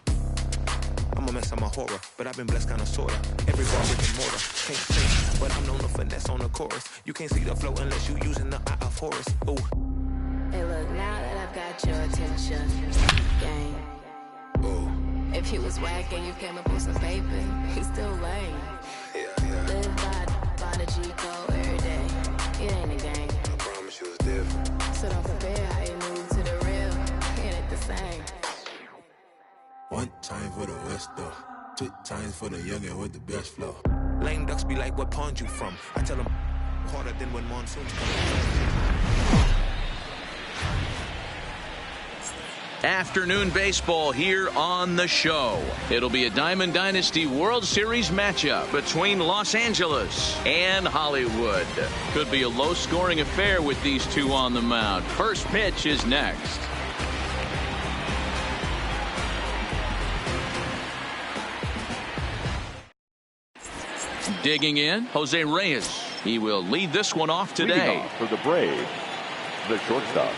I'm a mess, I'm a horror, but I've been blessed kinda sorta. Every bar brick and mortar, can't sing, but I'm known to finesse on the chorus. You can't see the flow unless you using the eye of Horus. Ooh. Hey look, now that I've got your attention, gang. Ooh. If you was whack and you came up with some paper, he's still lame. Yeah. Live by the G code every day. It ain't a game. I promise you it's different. So don't compare how you move to the real. It ain't the same. One time for the West though, 2 times for the youngin' with the best flow. Lame ducks be like, what pond you from? I tell them harder than when monsoons come. Afternoon baseball here on the show. It'll be a Diamond Dynasty World Series matchup between Los Angeles and Hollywood. Could be a low-scoring affair with these two on the mound. First pitch is next. Digging in, Jose Reyes. He will lead this one off today. For the Braves, the shortstop.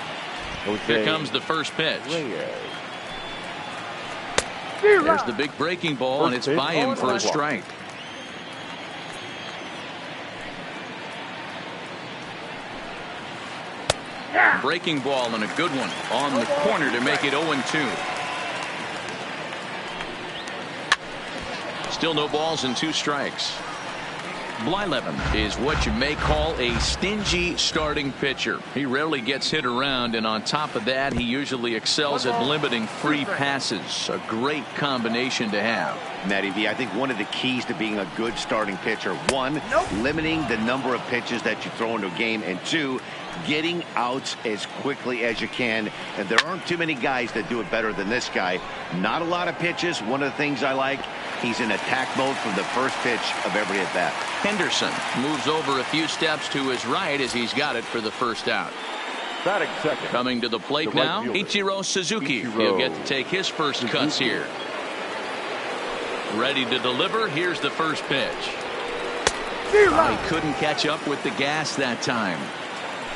Here comes the first pitch. Reyes. There's the big breaking ball, and it's by him for a strike. Breaking ball and a good one on the corner to make it 0-2. Still no balls and 2 strikes. Blyleven is what you may call a stingy starting pitcher. He rarely gets hit around, and on top of that, he usually excels at limiting free passes. A great combination to have. Matty V, I think one of the keys to being a good starting pitcher, 1, limiting the number of pitches that you throw into a game, and 2, getting outs as quickly as you can. And there aren't too many guys that do it better than this guy. Not a lot of pitches. One of the things I like, he's in attack mode from the first pitch of every at-bat. Henderson moves over a few steps to his right as he's got it for the first out. Batting second. Coming to the plate now, Ichiro Suzuki. He'll get to take his first cuts here. Ready to deliver. Here's the first pitch. He couldn't catch up with the gas that time.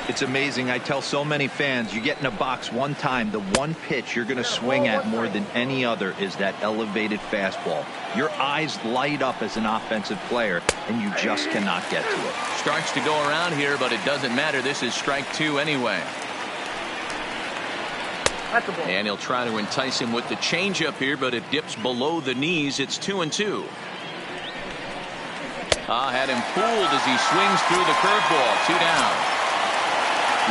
It's amazing. I tell so many fans, you get in a box one time, the one pitch you're going to swing at more than any other is that elevated fastball. Your eyes light up as an offensive player, and you just cannot get to it. Starts to go around here, but it doesn't matter. This is strike 2 anyway. And he'll try to entice him with the changeup here, but it dips below the knees. It's 2-2. Had him fooled as he swings through the curveball. 2 down.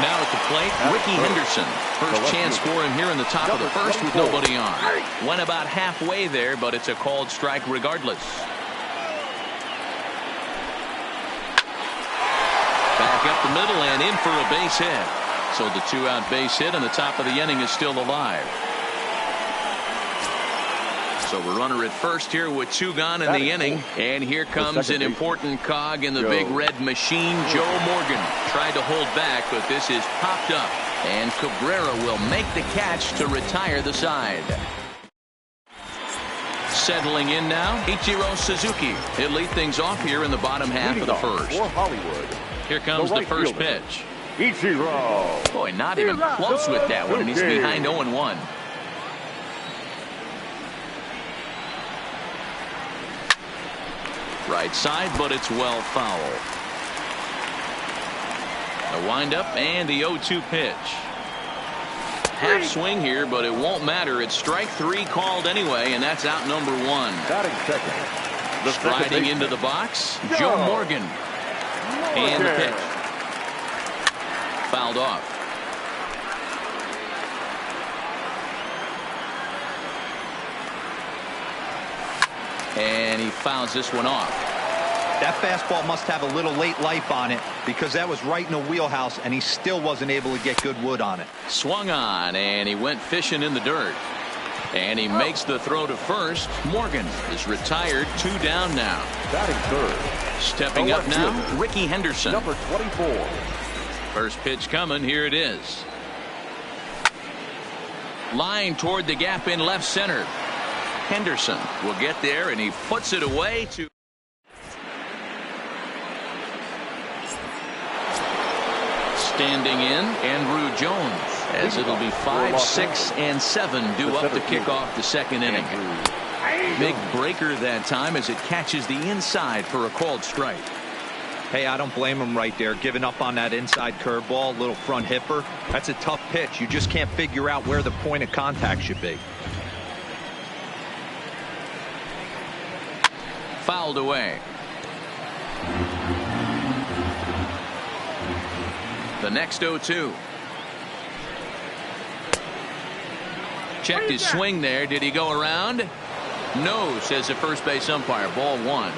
Now at the plate, Ricky Henderson. First chance for him here in the top of the first with nobody on. Went about halfway there, but it's a called strike regardless. Back up the middle and in for a base hit. So the 2-out base hit on the top of the inning is still alive. So a runner at first here with 2 gone in the inning. And here comes an important cog in the big red machine. Joe Morgan tried to hold back, but this is popped up. And Cabrera will make the catch to retire the side. Settling in now, Ichiro Suzuki. He'll lead things off here in the bottom half of the first. Here comes the first pitch. Ichiro. Boy, not even close with that one, and he's behind 0-1. Right side, but it's well foul. The windup and the 0-2 pitch. Half swing here, but it won't matter. It's strike 3 called anyway, and that's out number 1. Batting second. Striding into the box, Joe Morgan. And the pitch. Fouled off. And he fouls this one off. That fastball must have a little late life on it, because that was right in the wheelhouse, and he still wasn't able to get good wood on it. Swung on, and he went fishing in the dirt. And he makes the throw to first. Morgan is retired, 2 down now. Batting third. Stepping up now, Ricky Henderson. Number 24. First pitch coming. Here it is. Line toward the gap in left center. Henderson will get there, and he puts it away to. Standing in, Andrew Jones, as it'll be 5, 6, and 7 due up to kick off the second inning. Big breaker that time as it catches the inside for a called strike. Hey, I don't blame him right there, giving up on that inside curveball, little front hipper. That's a tough pitch. You just can't figure out where the point of contact should be. Fouled away. The next 0-2. Checked his swing there. Did he go around? No, says the first base umpire. Ball 1.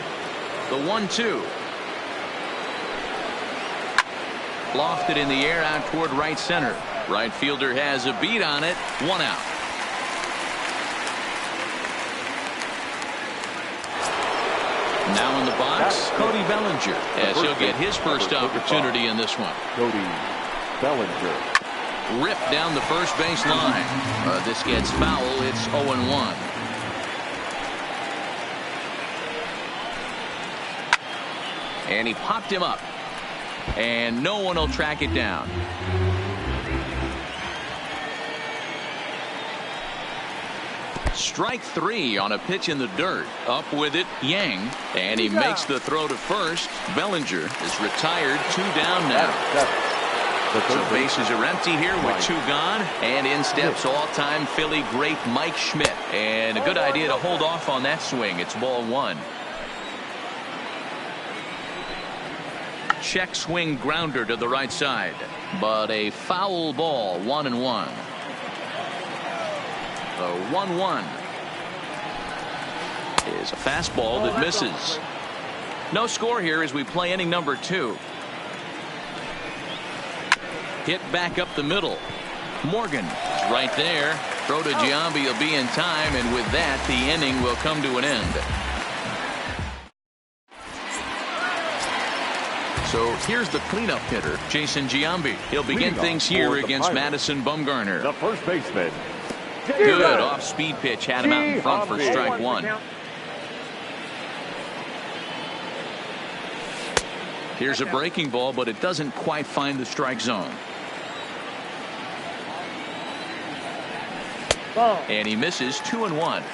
The 1-2. Lofted in the air out toward right center. Right fielder has a beat on it. 1 out. Now in the box, Cody Bellinger, as he'll get his first opportunity in this one. Cody Bellinger. Ripped down the first base line. This gets foul. It's 0-1. And he popped him up. And no one will track it down. Strike 3 on a pitch in the dirt. Up with it, Yang. And he makes the throw to first. Bellinger is retired, 2 down now. So bases are empty here with 2 gone. And in steps all-time Philly great Mike Schmidt. And a good idea to hold off on that swing. It's ball 1. Check swing grounder to the right side. But a foul ball, 1-1. The 1-1 is a fastball that misses. No score here as we play inning number 2. Hit back up the middle. Morgan is right there. Throw to Giambi will be in time, and with that the inning will come to an end. So here's the cleanup hitter, Jason Giambi. He'll begin things here against Madison Bumgarner. The first baseman. Good off-speed pitch had him out in front for strike 1. Here's a breaking ball, but it doesn't quite find the strike zone. And he misses 2-1.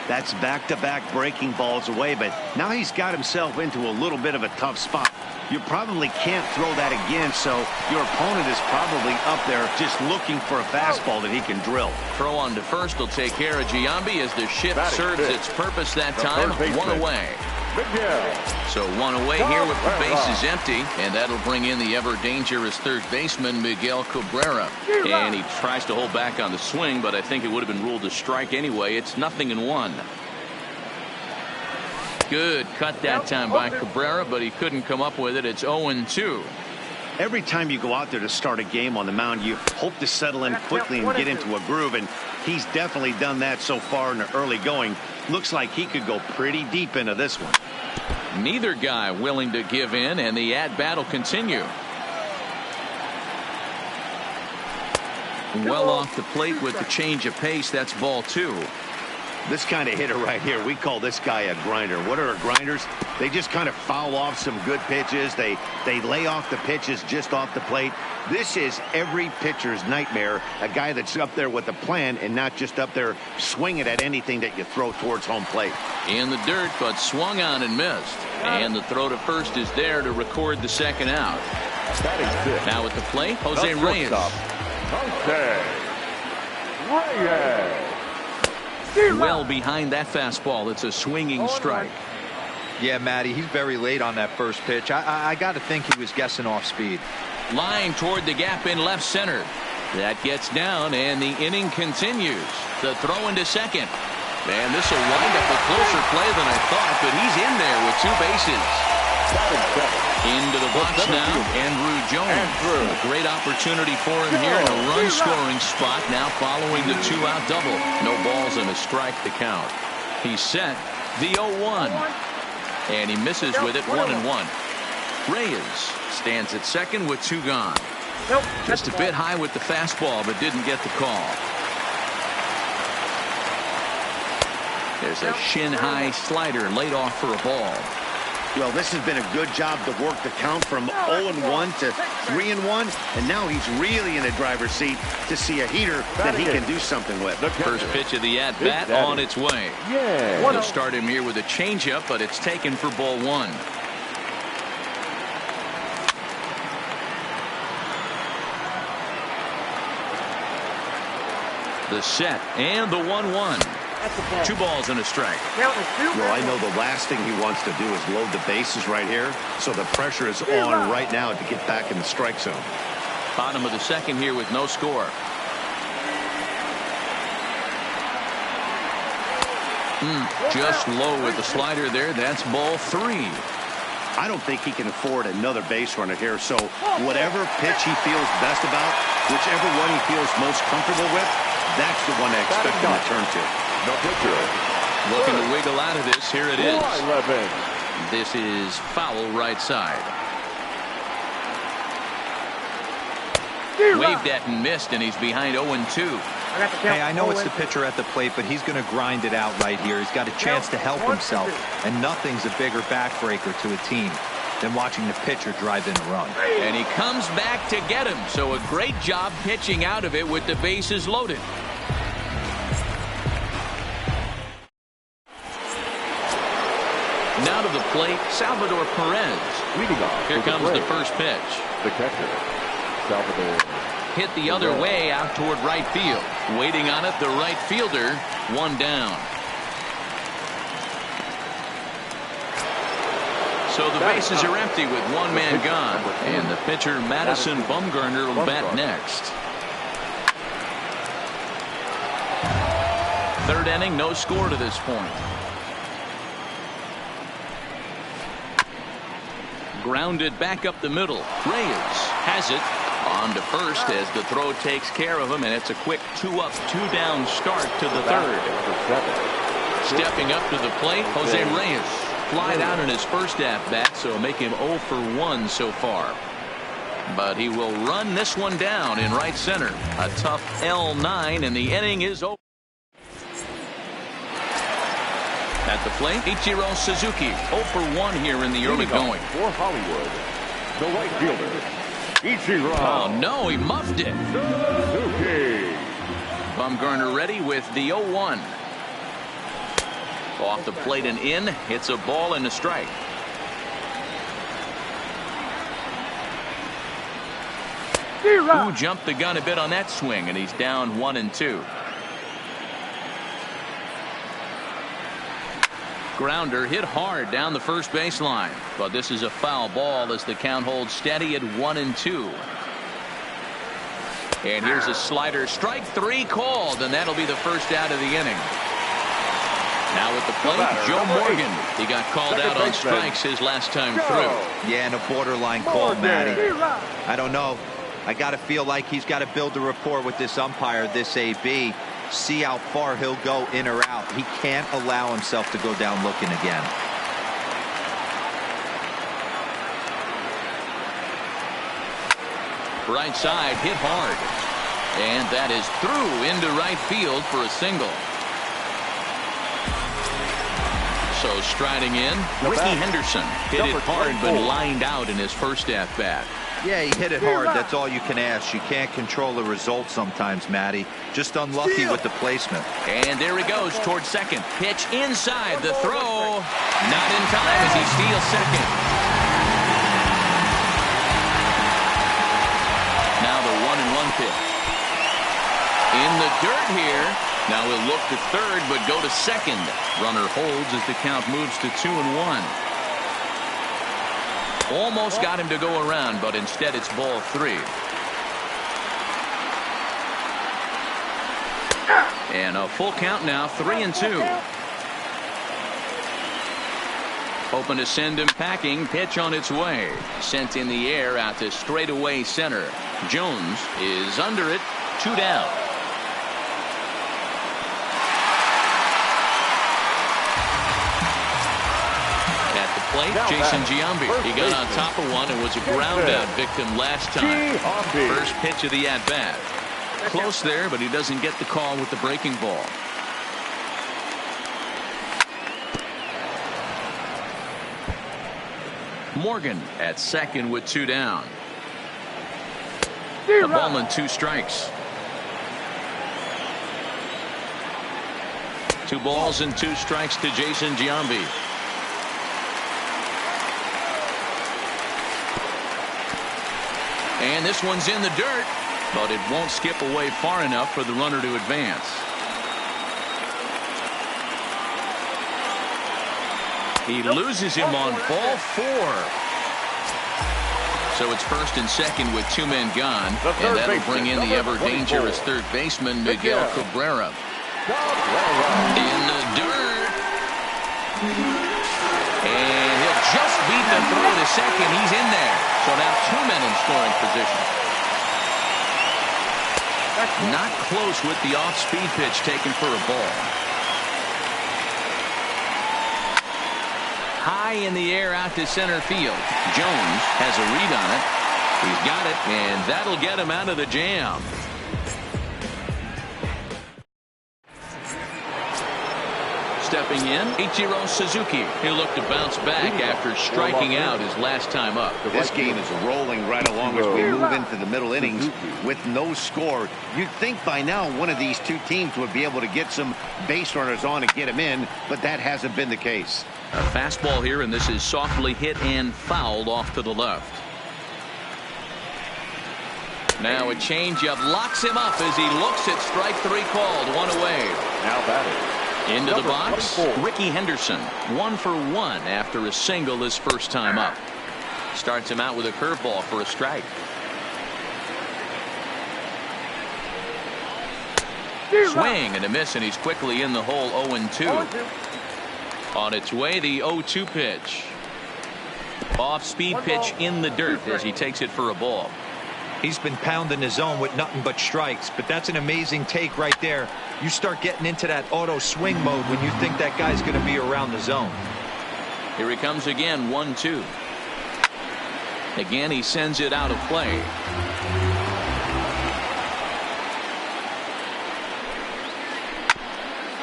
That's back-to-back breaking balls away, but now he's got himself into a little bit of a tough spot. You probably can't throw that again, so your opponent is probably up there just looking for a fastball that he can drill. Throw on to first will take care of Giambi as the shift serves its purpose that time. 1 away. Miguel. So one away here with the bases empty, and that'll bring in the ever dangerous third baseman Miguel Cabrera. And he tries to hold back on the swing, but I think it would have been ruled a strike anyway. It's 0-1. Good cut that time by Cabrera, but he couldn't come up with it. It's 0-2. Every time you go out there to start a game on the mound, you hope to settle in quickly and get into a groove, and he's definitely done that so far in the early going. Looks like he could go pretty deep into this one. Neither guy willing to give in, and the at-bat will continue. Well off the plate with the change of pace. That's ball 2. This kind of hitter right here, we call this guy a grinder. What are grinders? They just kind of foul off some good pitches. They lay off the pitches just off the plate. This is every pitcher's nightmare, a guy that's up there with a plan and not just up there swinging at anything that you throw towards home plate. In the dirt, but swung on and missed. And the throw to first is there to record the second out. Now at the plate, Jose Reyes. Jose Reyes. Well behind that fastball. It's a swinging strike. Yeah, Matty, he's very late on that first pitch. I got to think he was guessing off speed. Line toward the gap in left center. That gets down, and the inning continues. The throw into second. And this will wind up a closer play than I thought, but he's in there with 2 bases. Into the box now, Andrew Jones. A great opportunity for him here in a run-scoring spot now following the 2-out double. No balls and a strike to count. He's set the 0-1. And he misses with it 1-1. Reyes stands at second with 2 gone. Just a bit high with the fastball, but didn't get the call. There's a shin-high slider laid off for a ball. Well, this has been a good job to work the count from 0-1 to 3-1, and now he's really in the driver's seat to see a heater that he can do something with. First pitch of the at-bat on its way. They'll start him here with a changeup, but it's taken for ball 1. The set and the 1-1. 2 balls and a strike. Well, I know the last thing he wants to do is load the bases right here, so the pressure is on right now to get back in the strike zone. Bottom of the second here with no score. Just low with the slider there. That's ball 3. I don't think he can afford another base runner here, so whatever pitch he feels best about, whichever one he feels most comfortable with, that's the one I expect him to turn to. No pitcher. Looking to wiggle out of this. Here it is. This is foul right side. Waved at and missed, and he's behind 0-2. Hey, I know it's the pitcher at the plate, but he's going to grind it out right here. He's got a chance to help himself, and nothing's a bigger backbreaker to a team than watching the pitcher drive in a run. And he comes back to get him, so a great job pitching out of it with the bases loaded. Now to the plate, Salvador Perez. Here comes the first pitch. The catcher, Salvador. Hit the other way out toward right field. Waiting on it, the right fielder. 1 down. So the bases are empty with 1 man gone. And the pitcher, Madison Bumgarner, will bat next. 3rd inning, no score to this point. Grounded back up the middle. Reyes has it on to first as the throw takes care of him, and it's a quick 2-up, 2-down start to the 3rd. Stepping up to the plate, Jose Reyes. Flied out in his first at-bat, so make him 0 for 1 so far. But he will run this one down in right center. A tough L9, and the inning is over. At the plate, Ichiro Suzuki, 0 for 1 here in the early going. For Hollywood, the right fielder, Ichiro. Oh, no, he muffed it. Suzuki. Bumgarner ready with the 0-1. Off the plate and in. It's a ball and a strike. Who jumped the gun a bit on that swing, and he's down 1-2. grounder hit hard down the first baseline. But this is a foul ball as the count holds steady at 1-2. And here's a slider. Strike 3 called, and that'll be the first out of the inning. Now at the plate, Joe Morgan. He got called out on strikes his last time through. Yeah, and a borderline call, Matty. I don't know. I got to feel like he's got to build a rapport with this umpire, this AB. See how far he'll go in or out. He can't allow himself to go down looking again. Right side hit hard. And that is through into right field for a single. So striding in, Ricky Henderson hit it hard but lined out in his first at-bat. Yeah, he hit it hard. That's all you can ask. You can't control the result sometimes, Matty. Just unlucky with the placement. And there he goes towards second. Pitch inside. The throw. Not in time as he steals second. Now the 1-1 pitch. In the dirt here. Now he'll look to third but go to second. Runner holds as the count moves to 2-1. Almost got him to go around, but instead it's ball 3. And a full count now, 3-2. Hoping to send him packing. Pitch on its way. Sent in the air out to straightaway center. Jones is under it. 2 down. Plate, Jason Giambi. He got on top of one and was a ground out victim last time. First pitch of the at-bat. Close there, but he doesn't get the call with the breaking ball. Morgan at second with 2 down. A ball and 2 strikes. 2 balls and 2 strikes to Jason Giambi. And this one's in the dirt, but it won't skip away far enough for the runner to advance. He loses him on ball 4. So it's first and second with 2 men gone, and that'll bring in the ever-dangerous third baseman, Miguel Cabrera. In the dirt. And he'll just beat the throw to second. He's in there. So now 2 men in scoring position. Not close with the off-speed pitch taken for a ball. High in the air out to center field. Jones has a read on it. He's got it, and that'll get him out of the jam. Stepping in, Ichiro Suzuki. He'll look to bounce back after striking out his last time up. This game is rolling right along as we move into the middle innings with no score. You'd think by now one of these 2 teams would be able to get some base runners on and get them in, but that hasn't been the case. A fastball here, and this is softly hit and fouled off to the left. Now a changeup locks him up as he looks at strike 3 called. 1 away. Now batting. Into the box, Ricky Henderson. 1 for 1 after a single his first time up. Starts him out with a curveball for a strike. Swing and a miss, and he's quickly in the hole. 0-2. On its way, the 0-2 pitch. Off-speed pitch in the dirt as he takes it for a ball. He's been pounding his zone with nothing but strikes, but that's an amazing take right there. You start getting into that auto swing mode when you think that guy's going to be around the zone. Here he comes again. 1-2. Again, he sends it out of play.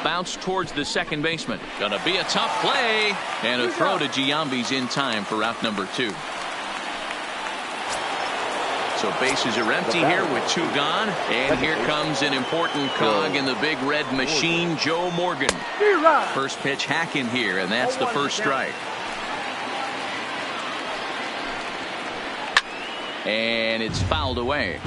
Bounce towards the second baseman. Gonna be a tough play, and a throw to Giambi's in time for out number 2. So bases are empty here with 2 gone, and here comes an important cog in the big red machine, Joe Morgan. First pitch hacking here, and that's the first strike. And it's fouled away.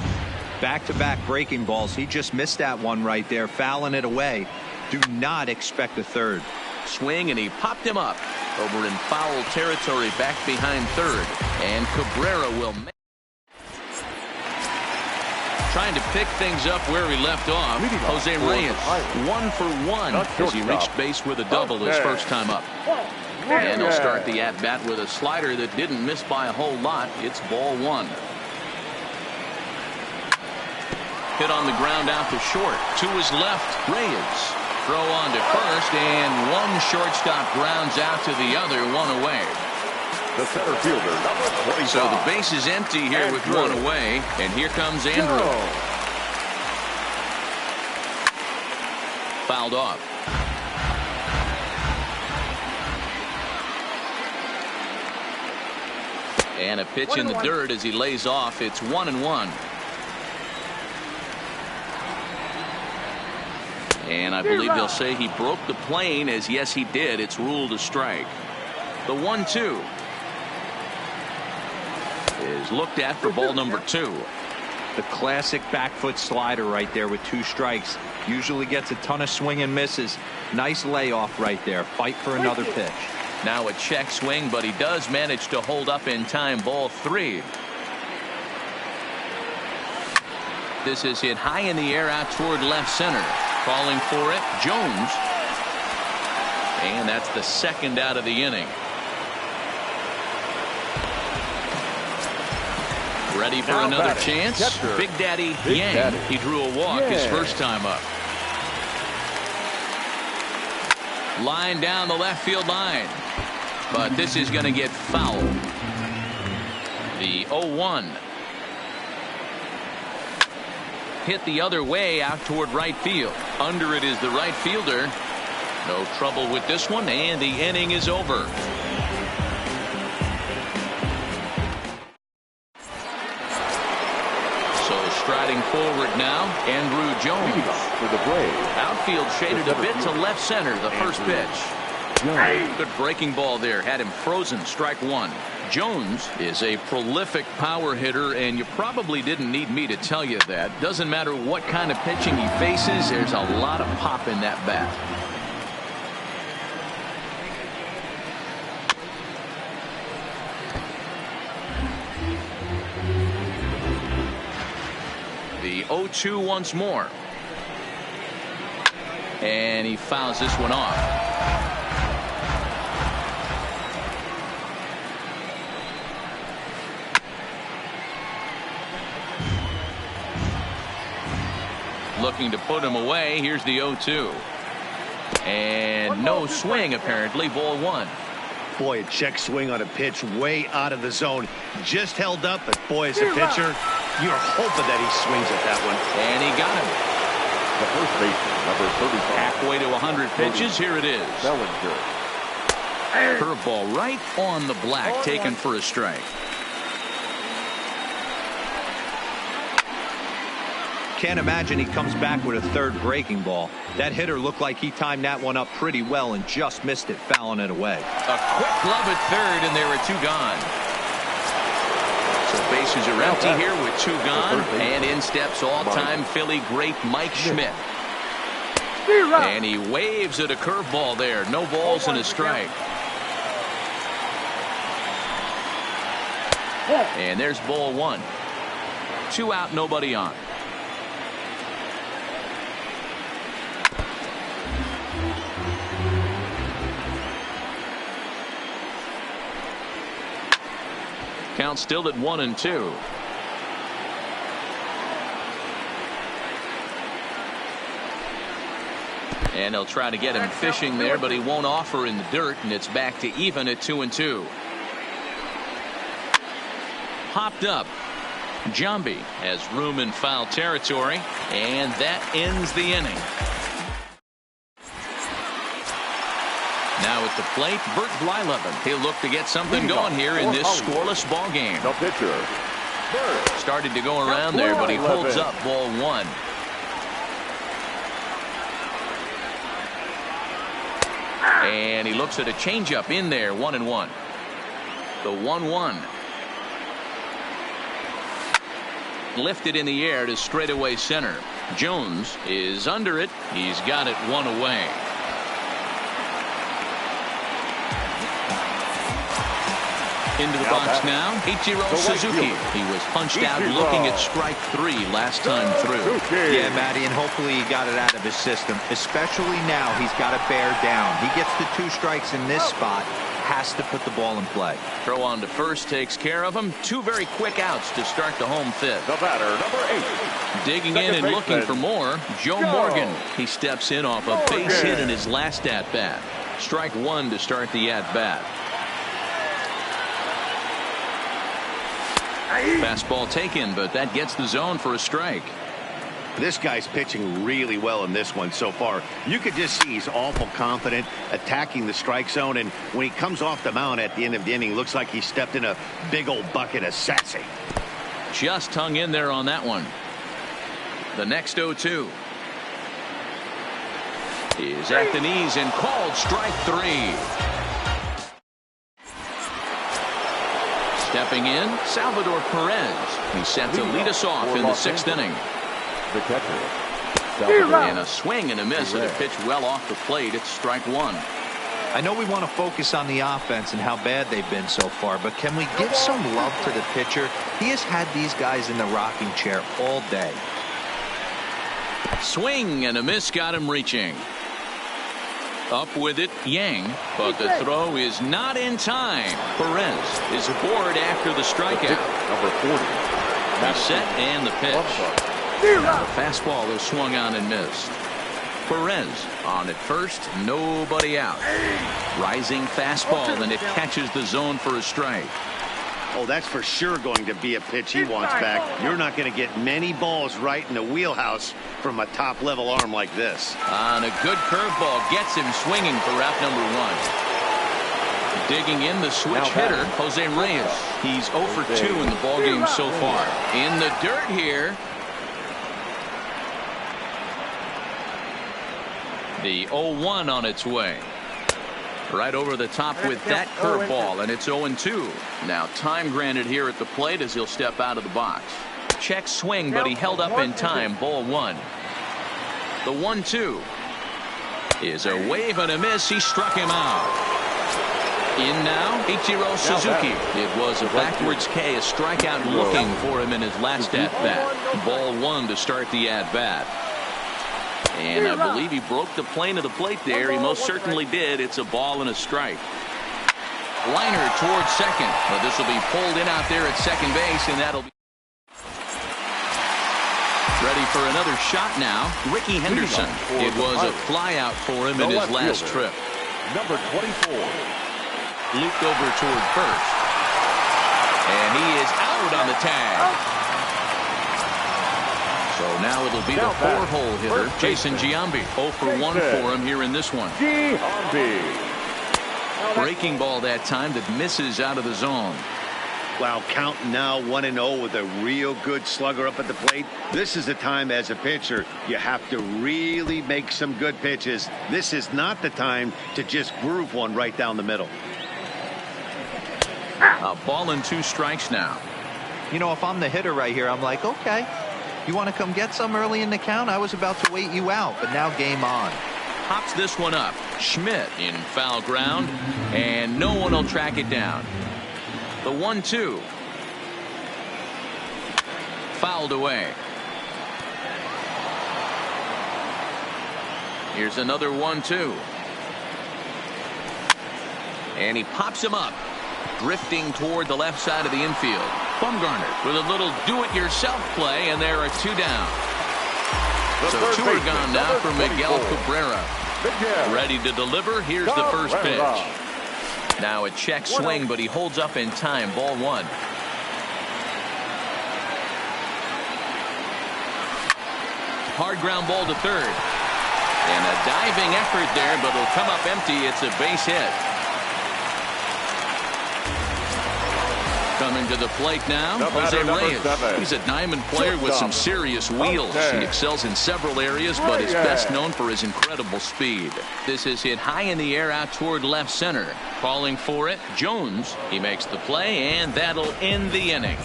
Back-to-back breaking balls. He just missed that one right there, fouling it away. Do not expect a third. Swing, and he popped him up over in foul territory back behind third. And Cabrera will make. Trying to pick things up where he left off. Jose Reyes 1 for 1 as he reached base with a double his first time up. And he'll start the at-bat with a slider that didn't miss by a whole lot. It's ball 1. Hit on the ground out to short. To his left, Reyes. Throw on to first, and one shortstop grounds out to the other, one away. The center fielder, number 25. So the base is empty here with one away, and here comes Andrew. Fouled off. And a pitch in the dirt as he lays off. It's 1-1. And I believe they'll say he broke the plane, as yes he did. It's ruled a strike. The 1-2 is looked at for ball number 2. The classic back foot slider right there with 2 strikes. Usually gets a ton of swing and misses. Nice layoff right there. Fight for another pitch. Now a check swing, but he does manage to hold up in time. Ball 3. This is hit high in the air out toward left center. Calling for it, Jones. And that's the second out of the inning. Ready for Now another batting, chance. catcher, Big Daddy Yang. He drew a walk his first time up. Line down the left field line. But this is going to get fouled. The 0-1. Hit the other way out toward right field. Under it is the right fielder. No trouble with this one, and the inning is over. So striding forward now, Andrew Jones. For the Braves. Outfield shaded a bit to left center. The first pitch. Good breaking ball there. Had him frozen. Strike 1. Jones is a prolific power hitter, and you probably didn't need me to tell you that. Doesn't matter what kind of pitching he faces, there's a lot of pop in that bat. The 0-2 once more. And he fouls this one off. Looking to put him away. Here's the 0-2. And no swing, apparently. Ball 1. Boy, a check swing on a pitch way out of the zone. Just held up, but boy, as a pitcher, you're hoping that he swings at that one. And he got him. The first baseman, number 35. Halfway to 100 pitches. Here it is. Bellinger. Curveball right on the black, taken for a strike. Can't imagine he comes back with a third breaking ball. That hitter looked like he timed that one up pretty well and just missed it, fouling it away. A quick glove at third, and there are 2 gone. So bases are empty here with 2 gone, and in steps all-time Philly great Mike Schmidt. And he waves at a curveball there. No balls and a strike. And there's ball 1. 2 out, nobody on. Count still at 1-2. And they'll try to get him fishing there, but he won't offer in the dirt, and it's back to even at 2-2. Hopped up. Giambi has room in foul territory, and that ends the inning. Now at the plate, Bert Blyleven. He'll look to get something going here in this scoreless ball game. The pitcher. Started to go around there, but he holds up ball 1. And he looks at a changeup in there, 1-1. The 1-1. Lifted in the air to straightaway center. Jones is under it. He's got it 1 away. Into the box now, Ichiro Suzuki. He was punched out looking at strike 3 last time through. Yeah, Matty, and hopefully he got it out of his system. Especially now, he's got to bear down. He gets the 2 strikes in this spot. Has to put the ball in play. Throw on to first takes care of him. 2 very quick outs to start the home 5th. The batter, number 8. Digging in and looking for more, Joe Morgan. He steps in off a base hit in his last at-bat. Strike 1 to start the at-bat. Fastball taken, but that gets the zone for a strike. This guy's pitching really well in this one so far. You could just see he's awful confident attacking the strike zone, and when he comes off the mound at the end of the inning, looks like he stepped in a big old bucket of sassy. Just hung in there on that one. The next 0-2 is at the knees and called strike 3. Stepping in, Salvador Perez. He's set to lead us off in the 6th inning. The catcher. And a swing and a miss, and a pitch well off the plate. It's strike 1. I know we want to focus on the offense and how bad they've been so far, but can we give some love to the pitcher? He has had these guys in the rocking chair all day. Swing and a miss, got him reaching. Up with it, Yang, but the throw is not in time. Perez is aboard after the strikeout. Number 40. The set and the pitch. Now the fastball is swung on and missed. Perez on at first, nobody out. Rising fastball, and it catches the zone for a strike. Oh, that's for sure going to be a pitch he wants back. You're not going to get many balls right in the wheelhouse from a top-level arm like this. On a good curveball, gets him swinging for route number 1. Digging in, the switch hitter, Jose Reyes. He's 0 for 2 in the ballgame so far. In the dirt here. The 0-1 on its way. Right over the top with that curveball, and it's 0-2. Now time granted here at the plate as he'll step out of the box. Check swing, but he held up in time. Ball 1. The 1-2 is a wave and a miss. He struck him out. In now, Ichiro Suzuki. It was a backwards K, a strikeout looking for him in his last at-bat. Ball 1 to start the at-bat. And I believe he broke the plane of the plate there. He most certainly did. It's a ball and a strike. Liner towards second, but this will be pulled in out there at second base, and that'll be ready for another shot now. Ricky Henderson. It was a fly out for him in his last trip. Number 24. Looped over toward first, and he is out on the tag. So now it'll be the 4-hole hitter, Jason Giambi. 0 for 1 for him here in this one. Breaking ball that time that misses out of the zone. Wow, count now 1-0 with a real good slugger up at the plate. This is the time as a pitcher you have to really make some good pitches. This is not the time to just groove one right down the middle. A ball and 2 strikes now. You know, if I'm the hitter right here, I'm like, okay, you want to come get some early in the count? I was about to wait you out, but now game on. Pops this one up. Schmidt in foul ground, and no one will track it down. The 1-2. Fouled away. Here's another 1-2. And he pops him up. Drifting toward the left side of the infield. Bumgarner with a little do-it-yourself play, and there are 2 down. So 2 are gone now for Miguel Cabrera. Ready to deliver. Here's the first pitch. Now a check swing, but he holds up in time. Ball 1. Hard ground ball to third. And a diving effort there, but it'll come up empty. It's a base hit. Coming to the plate now, Jose Reyes. He's a diamond player with some serious wheels. He excels in several areas, but is best known for his incredible speed. This is hit high in the air out toward left center. Calling for it, Jones. He makes the play, and that'll end the inning.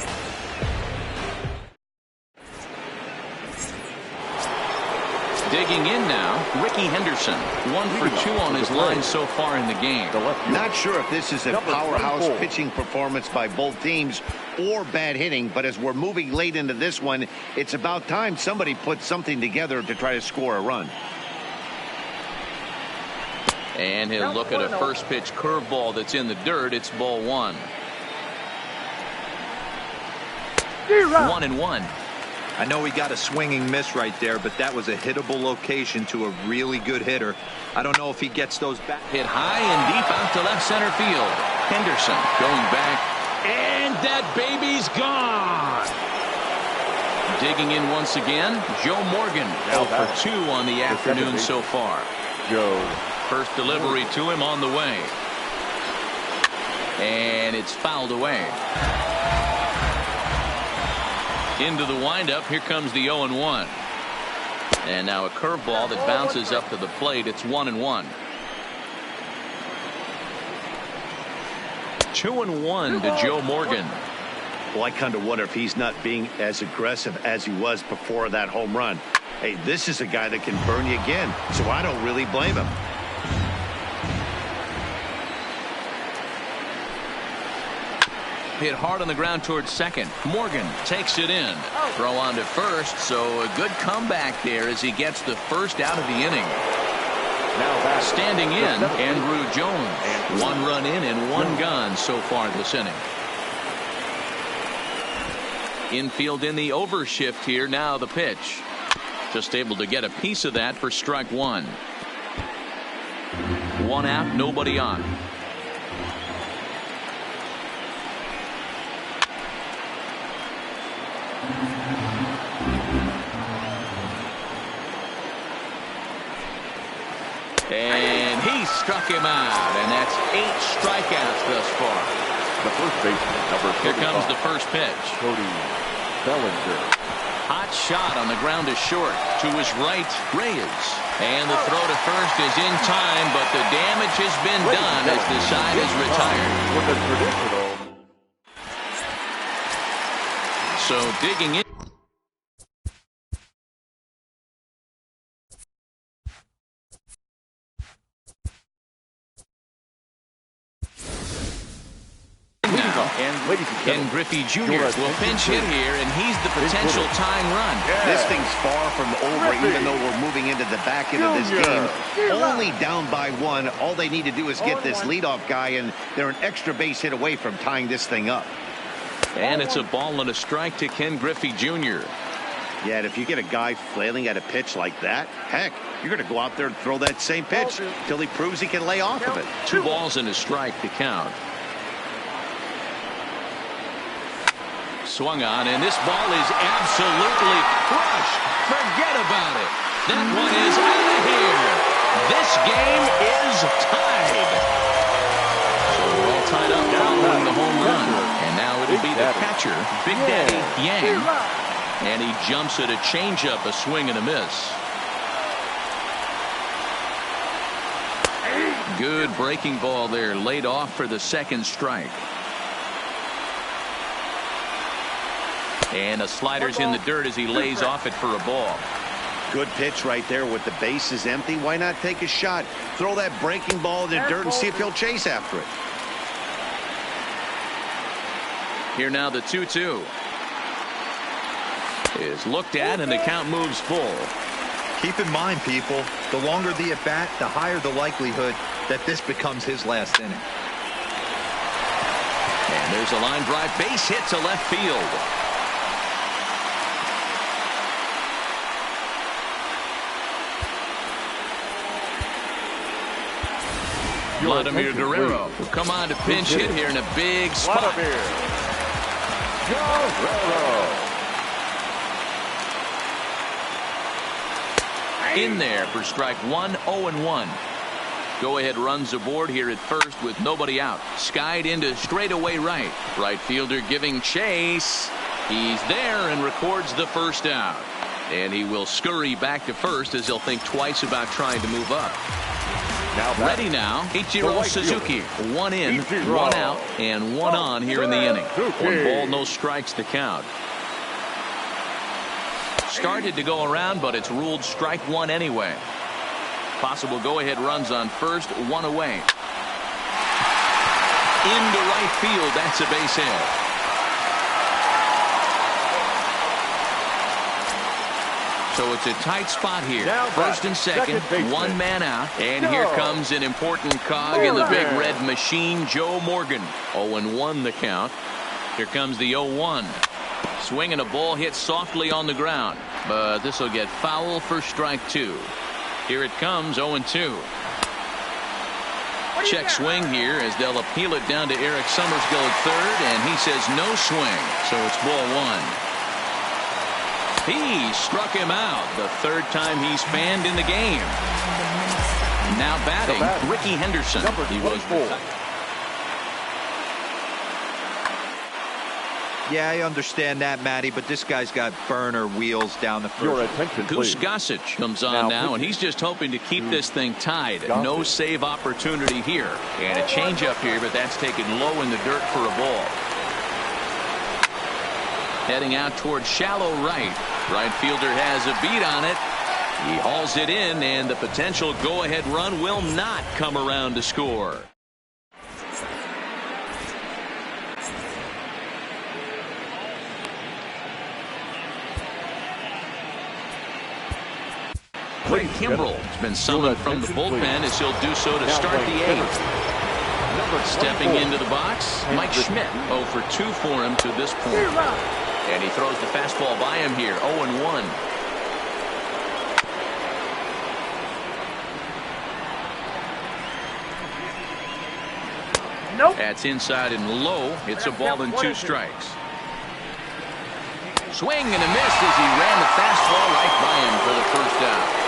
Digging in now, Ricky Henderson. 1 for 2 on his line so far in the game. Not sure if this is a powerhouse pitching performance by both teams or bad hitting, but as we're moving late into this one, it's about time somebody put something together to try to score a run. And he'll look at a first pitch curveball that's in the dirt. It's ball 1. 1-1. I know he got a swinging miss right there, but that was a hittable location to a really good hitter. I don't know if he gets those back. Hit high and deep out to left center field. Henderson going back, and that baby's gone. Digging in once again, Joe Morgan. 0 for 2 on the afternoon so far. First delivery to him on the way. And it's fouled away. Into the windup. Here comes the 0-1. And now a curveball that bounces up to the plate. It's 1-1. 2-1 to Joe Morgan. Well, I kind of wonder if he's not being as aggressive as he was before that home run. Hey, this is a guy that can burn you again, so I don't really blame him. Hit hard on the ground towards second. Morgan takes it in. Throw on to first, so a good comeback there as he gets the first out of the inning. Standing in, Andrew Jones. 1 run in and 1 gone so far this inning. Infield in the overshift here. Now the pitch. Just able to get a piece of that for strike 1. 1 out, nobody on. And he struck him out, and that's 8 strikeouts thus far. The first baseman, number 35. Here comes the first pitch. Cody Bellinger. Hot shot on the ground to short. To his right, Reyes. And the throw to first is in time, but the damage has been done as the side is retired. With a traditional. So digging in. And Griffey Jr. will pinch hit here, and he's the potential tying run. This thing's far from over, even though we're moving into the back end of this game. Only down by 1. All they need to do is get this leadoff guy, and they're an extra base hit away from tying this thing up. And it's a ball and a strike to Ken Griffey Jr. Yeah, and if you get a guy flailing at a pitch like that, heck, you're going to go out there and throw that same pitch till he proves he can lay off of it. 2 balls and a strike to count. Swung on, and this ball is absolutely crushed. Forget about it. That one is out of here. This game is tied. So we're all tied up following the home run. And now it'll be the catcher, Big Daddy Yang. And he jumps at a changeup, a swing and a miss. Good breaking ball there, laid off for the second strike. And a slider's in the dirt as he lays off it for a ball. Good pitch right there with the bases empty. Why not take a shot? Throw that breaking ball in the dirt and see if he'll chase after it. Here now the 2-2 is looked at, and the count moves full. Keep in mind, people, the longer the at bat, the higher the likelihood that this becomes his last inning. And there's a line drive, base hit to left field. Vladimir Guerrero will come on to pinch hit here in a big spot. In there for strike 1, 0-1. Go-ahead runs aboard here at first with nobody out. Skied into straightaway right. Right fielder giving chase. He's there and records the first out. And he will scurry back to first as he'll think twice about trying to move up. Ready now, Ichiro Suzuki. 1 in, 1 out, and 1 on here in the inning. 1 ball, no strikes to count. started to go around, but it's ruled strike one anyway. Possible go-ahead runs on first, one away. Into right field, that's a base hit. So it's a tight spot here. First and second, one man out. And here comes an important cog in the big red machine, Joe Morgan. 0-1 the count. Here comes the 0-1. Swinging a ball hit softly on the ground. But this will get foul for strike two. Here it comes, 0-2. Check swing here as they'll appeal it down to Eric Summersgill at third. And he says no swing. So it's ball one. He struck him out the third time he's fanned in the game. Now batting, Ricky Henderson. He was Yeah, I understand that, Matty, but this guy's got burner wheels down the first. Goose Gossage comes on now, and he's just hoping to keep this thing tied. No save opportunity here. And a changeup here, but that's taken low in the dirt for a ball. Heading out towards shallow right. Right fielder has a beat on it. He hauls it in, and the potential go-ahead run will not come around to score. Craig Kimbrell has been summoned from the bullpen as he'll do so to start the eighth. Stepping into the box, Mike Schmidt. 0 for 2 for him to this point. And he throws the fastball by him here. 0-1. Nope. That's inside and low. It's a ball and 2 strikes. Swing and a miss as he ran the fastball right by him for the first out.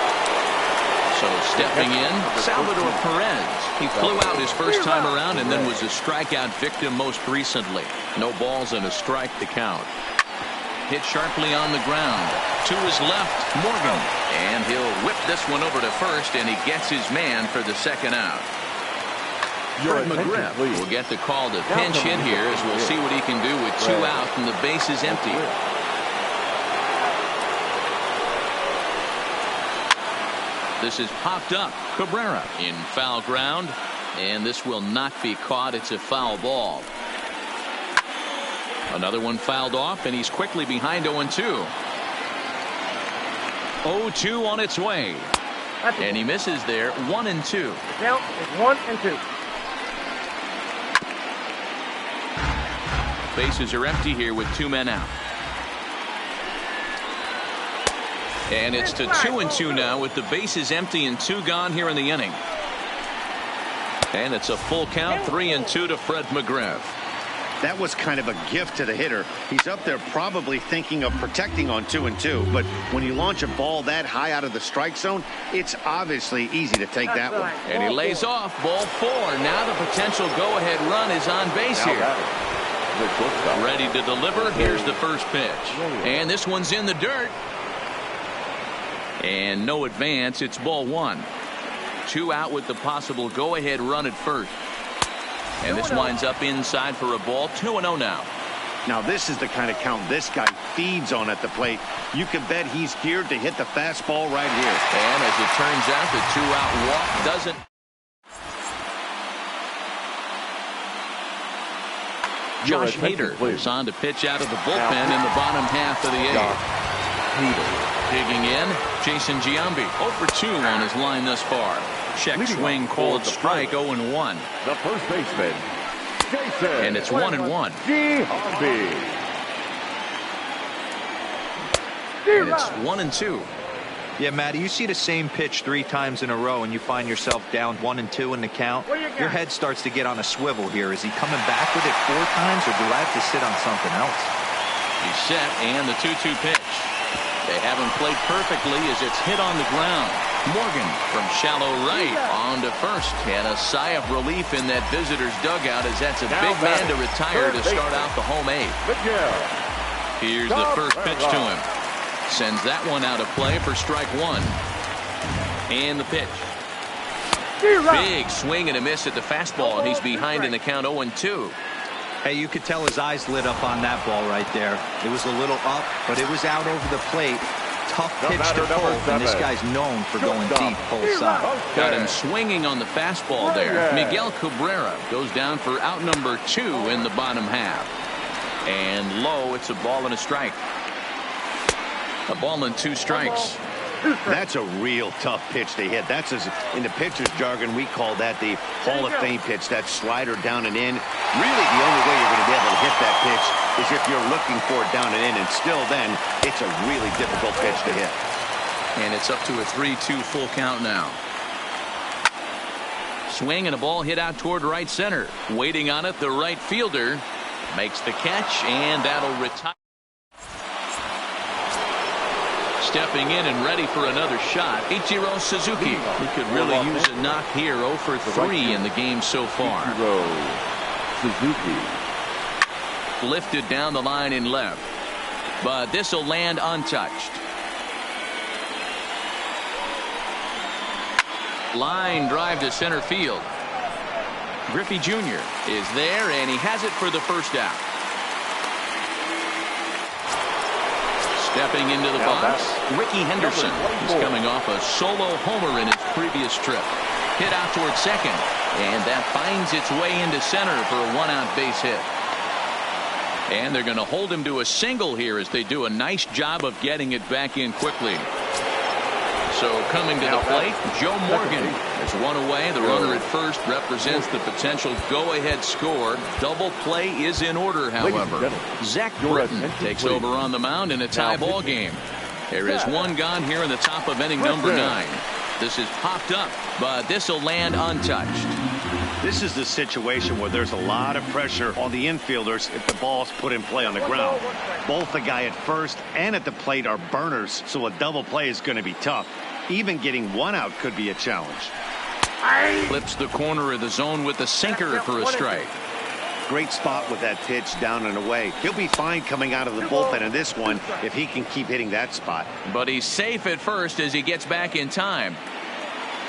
So stepping in, Salvador Perez. He flew out his first time around and then was a strikeout victim most recently. No balls and a strike to count. Hit sharply on the ground. To his left, Morgan. And he'll whip this one over to first, and he gets his man for the second out. Fred McGriff will get the call to pinch hit here as we'll see what he can do with 2 out and the base is empty. This is popped up. Cabrera in foul ground, and this will not be caught. It's a foul ball. Another one fouled off, and he's quickly behind 0-2. 0-2 on its way. And he misses there. 1-2. Now it's 1-2. Bases are empty here with 2 men out. And it's to 2-2 now with the bases empty and 2 gone here in the inning. And it's a full count, 3-2 to Fred McGriff. That was kind of a gift to the hitter. He's up there probably thinking of protecting on 2-2, but when you launch a ball that high out of the strike zone, it's obviously easy to take that one. And he lays off ball 4. Now the potential go-ahead run is on base here. Ready to deliver. Here's the first pitch. And this one's in the dirt. And no advance. It's ball 1. 2 out with the possible go-ahead run at first. And this winds up inside for a ball. 2-0 now. Now this is the kind of count this guy feeds on at the plate. You can bet he's geared to hit the fastball right here. And as it turns out, the 2-out walk doesn't. Josh Hader is on to pitch out of the bullpen in the bottom half of the 8th. Digging in, Jason Giambi. 0 for 2 on his line thus far. Check swing called strike. 0-1. The first baseman, Jason. And it's 1-1. Giambi. And it's 1-2. Yeah, Matty, you see the same pitch 3 times in a row and you find yourself down 1-2 in the count. Your head starts to get on a swivel here. Is he coming back with it 4 times, or do I have to sit on something else? He's set, and the 2-2 pitch. They haven't played perfectly as it's hit on the ground. Morgan from shallow right on to first, and a sigh of relief in that visitor's dugout as that's a big man to retire to start out the home 8th. Here's the first pitch to him. Sends that one out of play for strike 1. And the pitch. Big swing and a miss at the fastball, and he's behind in the count 0-2. Hey, you could tell his eyes lit up on that ball right there. It was a little up, but it was out over the plate. tough pitch to pull, and this guy's known for going deep pull side. Got him swinging on the fastball there. Miguel Cabrera goes down for out number 2 in the bottom half. And low, it's a ball and a strike. A ball and 2 strikes. That's a real tough pitch to hit. That's, in the pitcher's jargon, we call that the Hall of Fame pitch. That slider down and in. Really, the only way you're going to be able to hit that pitch is if you're looking for it down and in. And still then, it's a really difficult pitch to hit. And it's up to a 3-2 full count now. Swing and a ball hit out toward right center. Waiting on it, the right fielder makes the catch, and that'll retire. Stepping in and ready for another shot, Ichiro Suzuki. He could really use a knock here. 0 for 3 in the game so far. Suzuki. Lifted down the line in left, but this will land untouched. Line drive to center field. Griffey Jr. is there, and he has it for the first out. Stepping into the box, Ricky Henderson. He's coming off a solo homer in his previous trip. Hit out toward second, and that finds its way into center for a 1-out base hit. And they're going to hold him to a single here as they do a nice job of getting it back in quickly. So coming to the plate, Joe Morgan is 1 away. The runner at first represents the potential go-ahead score. Double play is in order, however. Zach Britton takes over on the mound in a tie ball game. There is 1 gone here in the top of inning number 9. This is popped up, but this will land untouched. This is the situation where there's a lot of pressure on the infielders if the ball's put in play on the ground. Both the guy at first and at the plate are burners, so a double play is going to be tough. Even getting 1 out could be a challenge. Flips the corner of the zone with the sinker for a strike. Great spot with that pitch down and away. He'll be fine coming out of the bullpen in this one if he can keep hitting that spot. But he's safe at first as he gets back in time.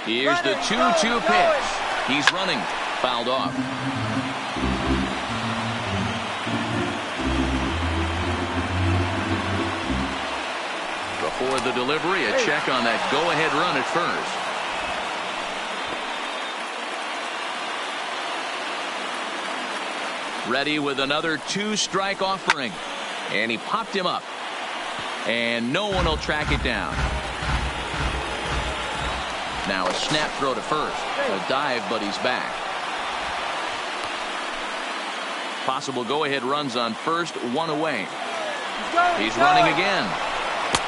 Here's the 2-2 pitch. He's running. Fouled off. Before the delivery, a check on that go-ahead run at first. Ready with another 2-strike offering. And he popped him up. And no one will track it down. Now a snap throw to first. A dive, but he's back. Possible go-ahead runs on first, 1 away. He's running again.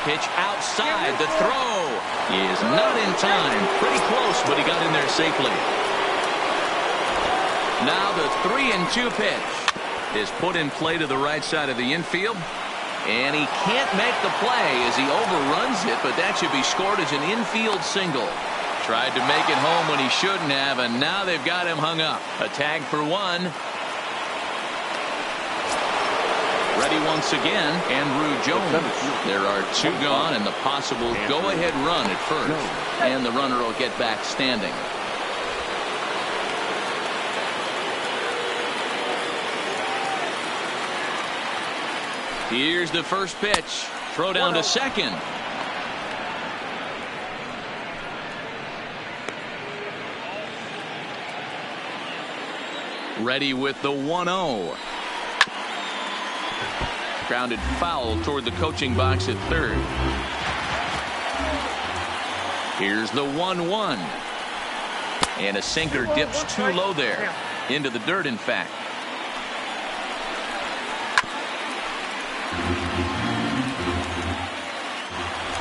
Pitch outside. The throw is not in time. Pretty close, but he got in there safely. Now the 3-2 pitch is put in play to the right side of the infield. And he can't make the play as he overruns it, but that should be scored as an infield single. Tried to make it home when he shouldn't have, and now they've got him hung up. A tag for 1. Ready once again, Andrew Jones. There are 2 gone and the possible go-ahead run at first. And the runner will get back standing. Here's the first pitch. Throw down to second. Ready with the 1-0. Grounded foul toward the coaching box at third. Here's the 1-1. And a sinker dips too low there. Into the dirt, in fact.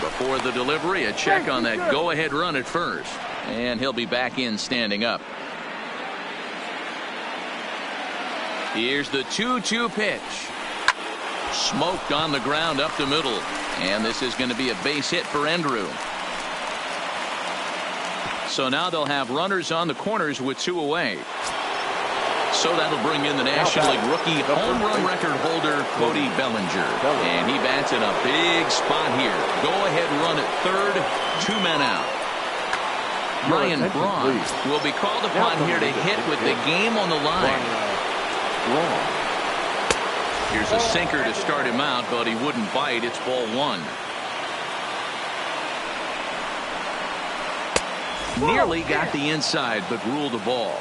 Before the delivery, a check on that go-ahead run at first. And he'll be back in standing up. Here's the 2-2 pitch. Smoked on the ground up the middle. And this is going to be a base hit for Andrew. So now they'll have runners on the corners with 2 away. So that'll bring in the National League rookie home run record holder, Cody Bellinger. And he bats in a big spot here. Go-ahead run at third, 2 men out. Ryan Braun will be called upon here to hit with the game on the line. Here's a sinker to start him out, but he wouldn't bite. It's ball 1. Nearly got the inside, but ruled the ball.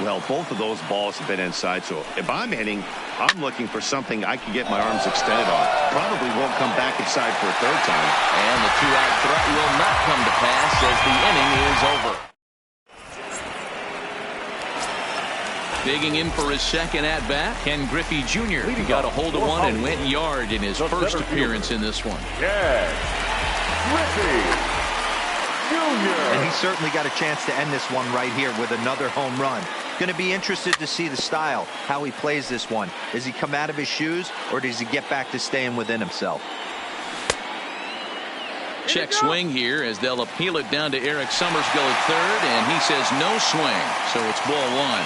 Well, both of those balls have been inside, so if I'm hitting, I'm looking for something I can get my arms extended on. Probably won't come back inside for a third time. And the two-out threat will not come to pass as the inning is over. Digging in for his second at-bat, Ken Griffey Jr. He got a hold of one and went yard in his first appearance in this one. Ken Griffey Jr. And he certainly got a chance to end this one right here with another home run. Going to be interested to see the style, how he plays this one. Does he come out of his shoes, or does he get back to staying within himself? Check swing here as they'll appeal it down to Eric Summersgill at third, and he says no swing, so it's ball one.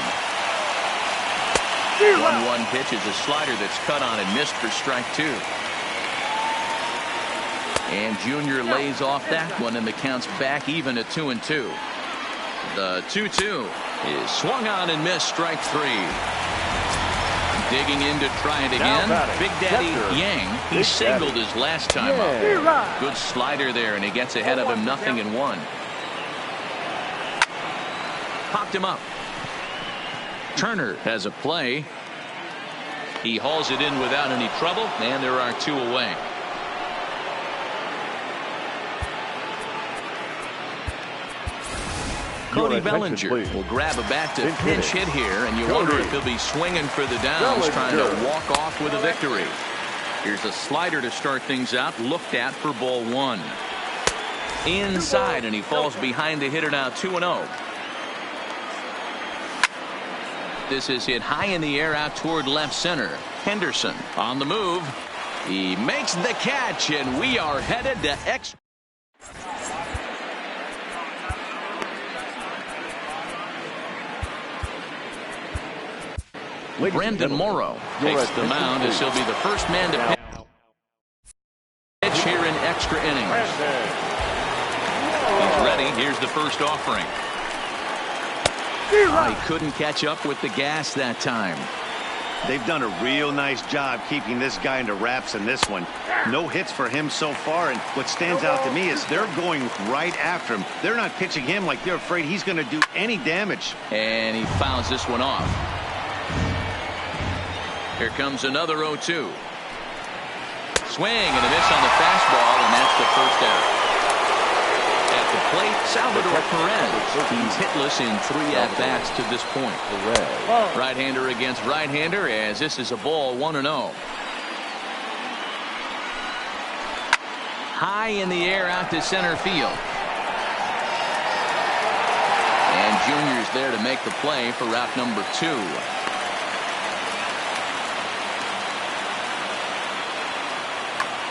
1-1 pitch is a slider that's cut on and missed for strike two. And Junior lays off that one, and the count's back even at 2-2. The 2-2 is swung on and missed, strike three. Digging in to try it again. Big Daddy Yang, he singled his last time up. Good slider there, and he gets ahead of him 0-1. Popped him up. Turner has a play. He hauls it in without any trouble, and there are two away. Cody Bellinger will grab a bat to pinch hit here, and you wonder if he'll be swinging for the downs, trying to walk off with a victory. Here's a slider to start things out, looked at for ball one. Inside, and he falls behind the hitter now, 2-0. This is hit high in the air out toward left center. Henderson on the move. He makes the catch, and we are headed to extra. Brendan Morrow takes the mound as he'll be the first man to pitch here in extra innings. He's ready. Here's the first offering. He couldn't catch up with the gas that time. They've done a real nice job keeping this guy into wraps in this one. No hits for him so far, and what stands out to me is they're going right after him. They're not pitching him like they're afraid he's going to do any damage. And he fouls this one off. Here comes another 0-2. Swing and a miss on the fastball, and that's the first out. At the plate, Salvador Perez. He's hitless in 3 at-bats to this point. Right-hander against right-hander, as this is a ball, 1-0. High in the air out to center field. And Junior's there to make the play for route number 2.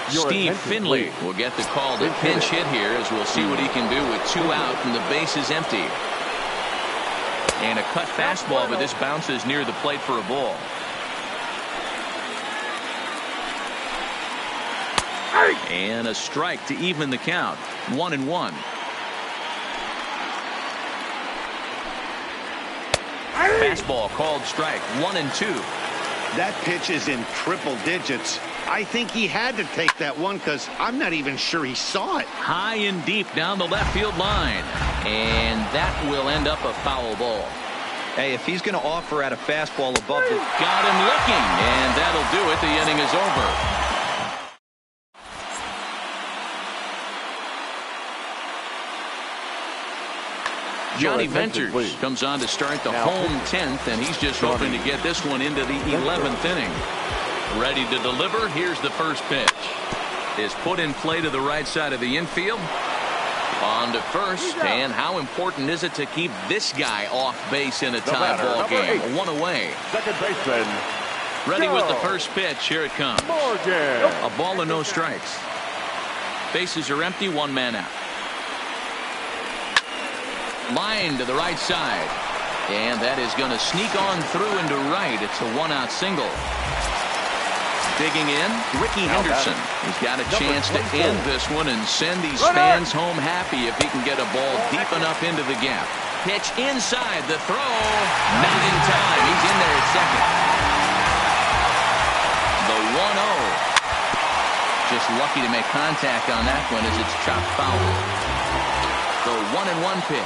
Steve Finley will get the call to pinch hit here, as we'll see what he can do with 2 out and the base is empty. And a cut fastball, but this bounces near the plate for a ball. And a strike to even the count. 1-1. Fastball called strike. 1-2. That pitch is in triple digits. I think he had to take that one because I'm not even sure he saw it. High and deep down the left field line. And that will end up a foul ball. Hey, if he's going to offer at a fastball above the... Got him looking, and that'll do it. The inning is over. Johnny Venters comes on to start the home 10th, and he's just hoping to get this one into the 11th inning. Ready to deliver. Here's the first pitch. Is put in play to the right side of the infield. On to first, and how important is it to keep this guy off base in a tie ball game? 1 away. Second baseman. Ready with the first pitch. Here it comes. A ball and no strikes. Bases are empty. 1 man out. Line to the right side, and that is going to sneak on through into right. It's a 1-out single. Digging in, Ricky Henderson. He's got a chance to end this one and send these fans home happy if he can get a ball deep enough into the gap. Pitch inside, the throw, not in time. He's in there at second. The 1-0. Just lucky to make contact on that one as it's chopped foul. The 1-1 pitch.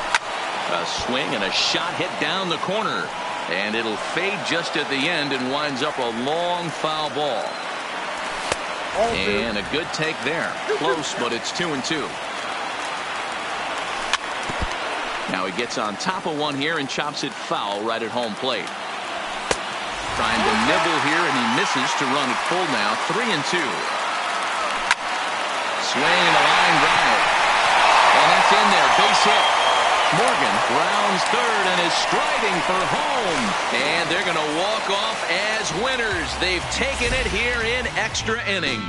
A swing and a shot hit down the corner. And it'll fade just at the end and winds up a long foul ball. And a good take there. Close, but it's 2-2. Now he gets on top of one here and chops it foul right at home plate. Trying to nibble here, and he misses to run it full now. 3-2. Swing and a line drive. And that's in there. Base hit. Morgan rounds third and is striding for home. And they're going to walk off as winners. They've taken it here in extra innings.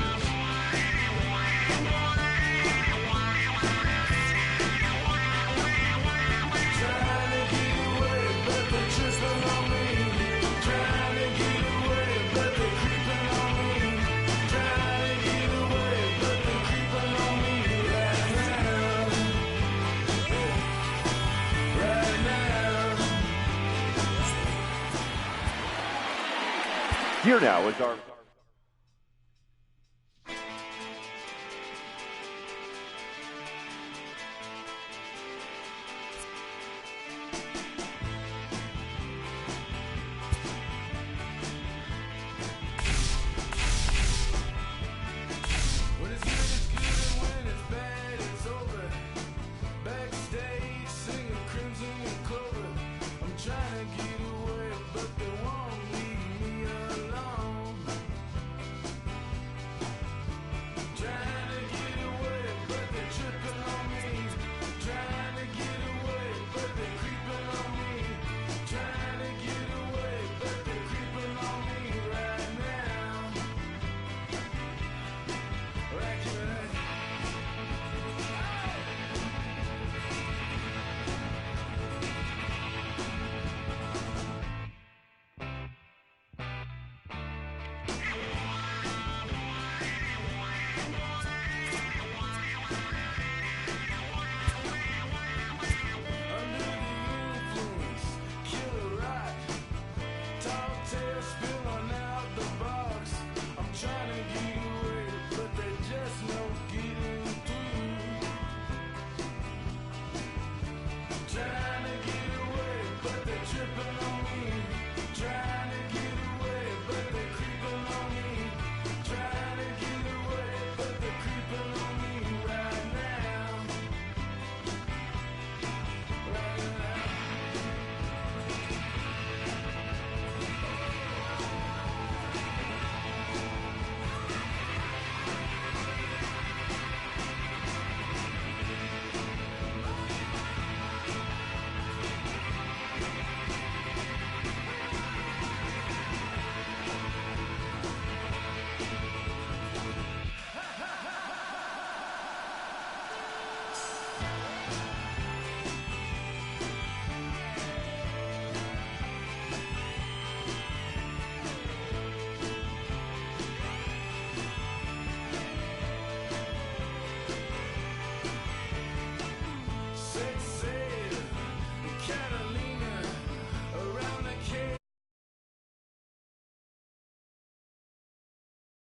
Here now is our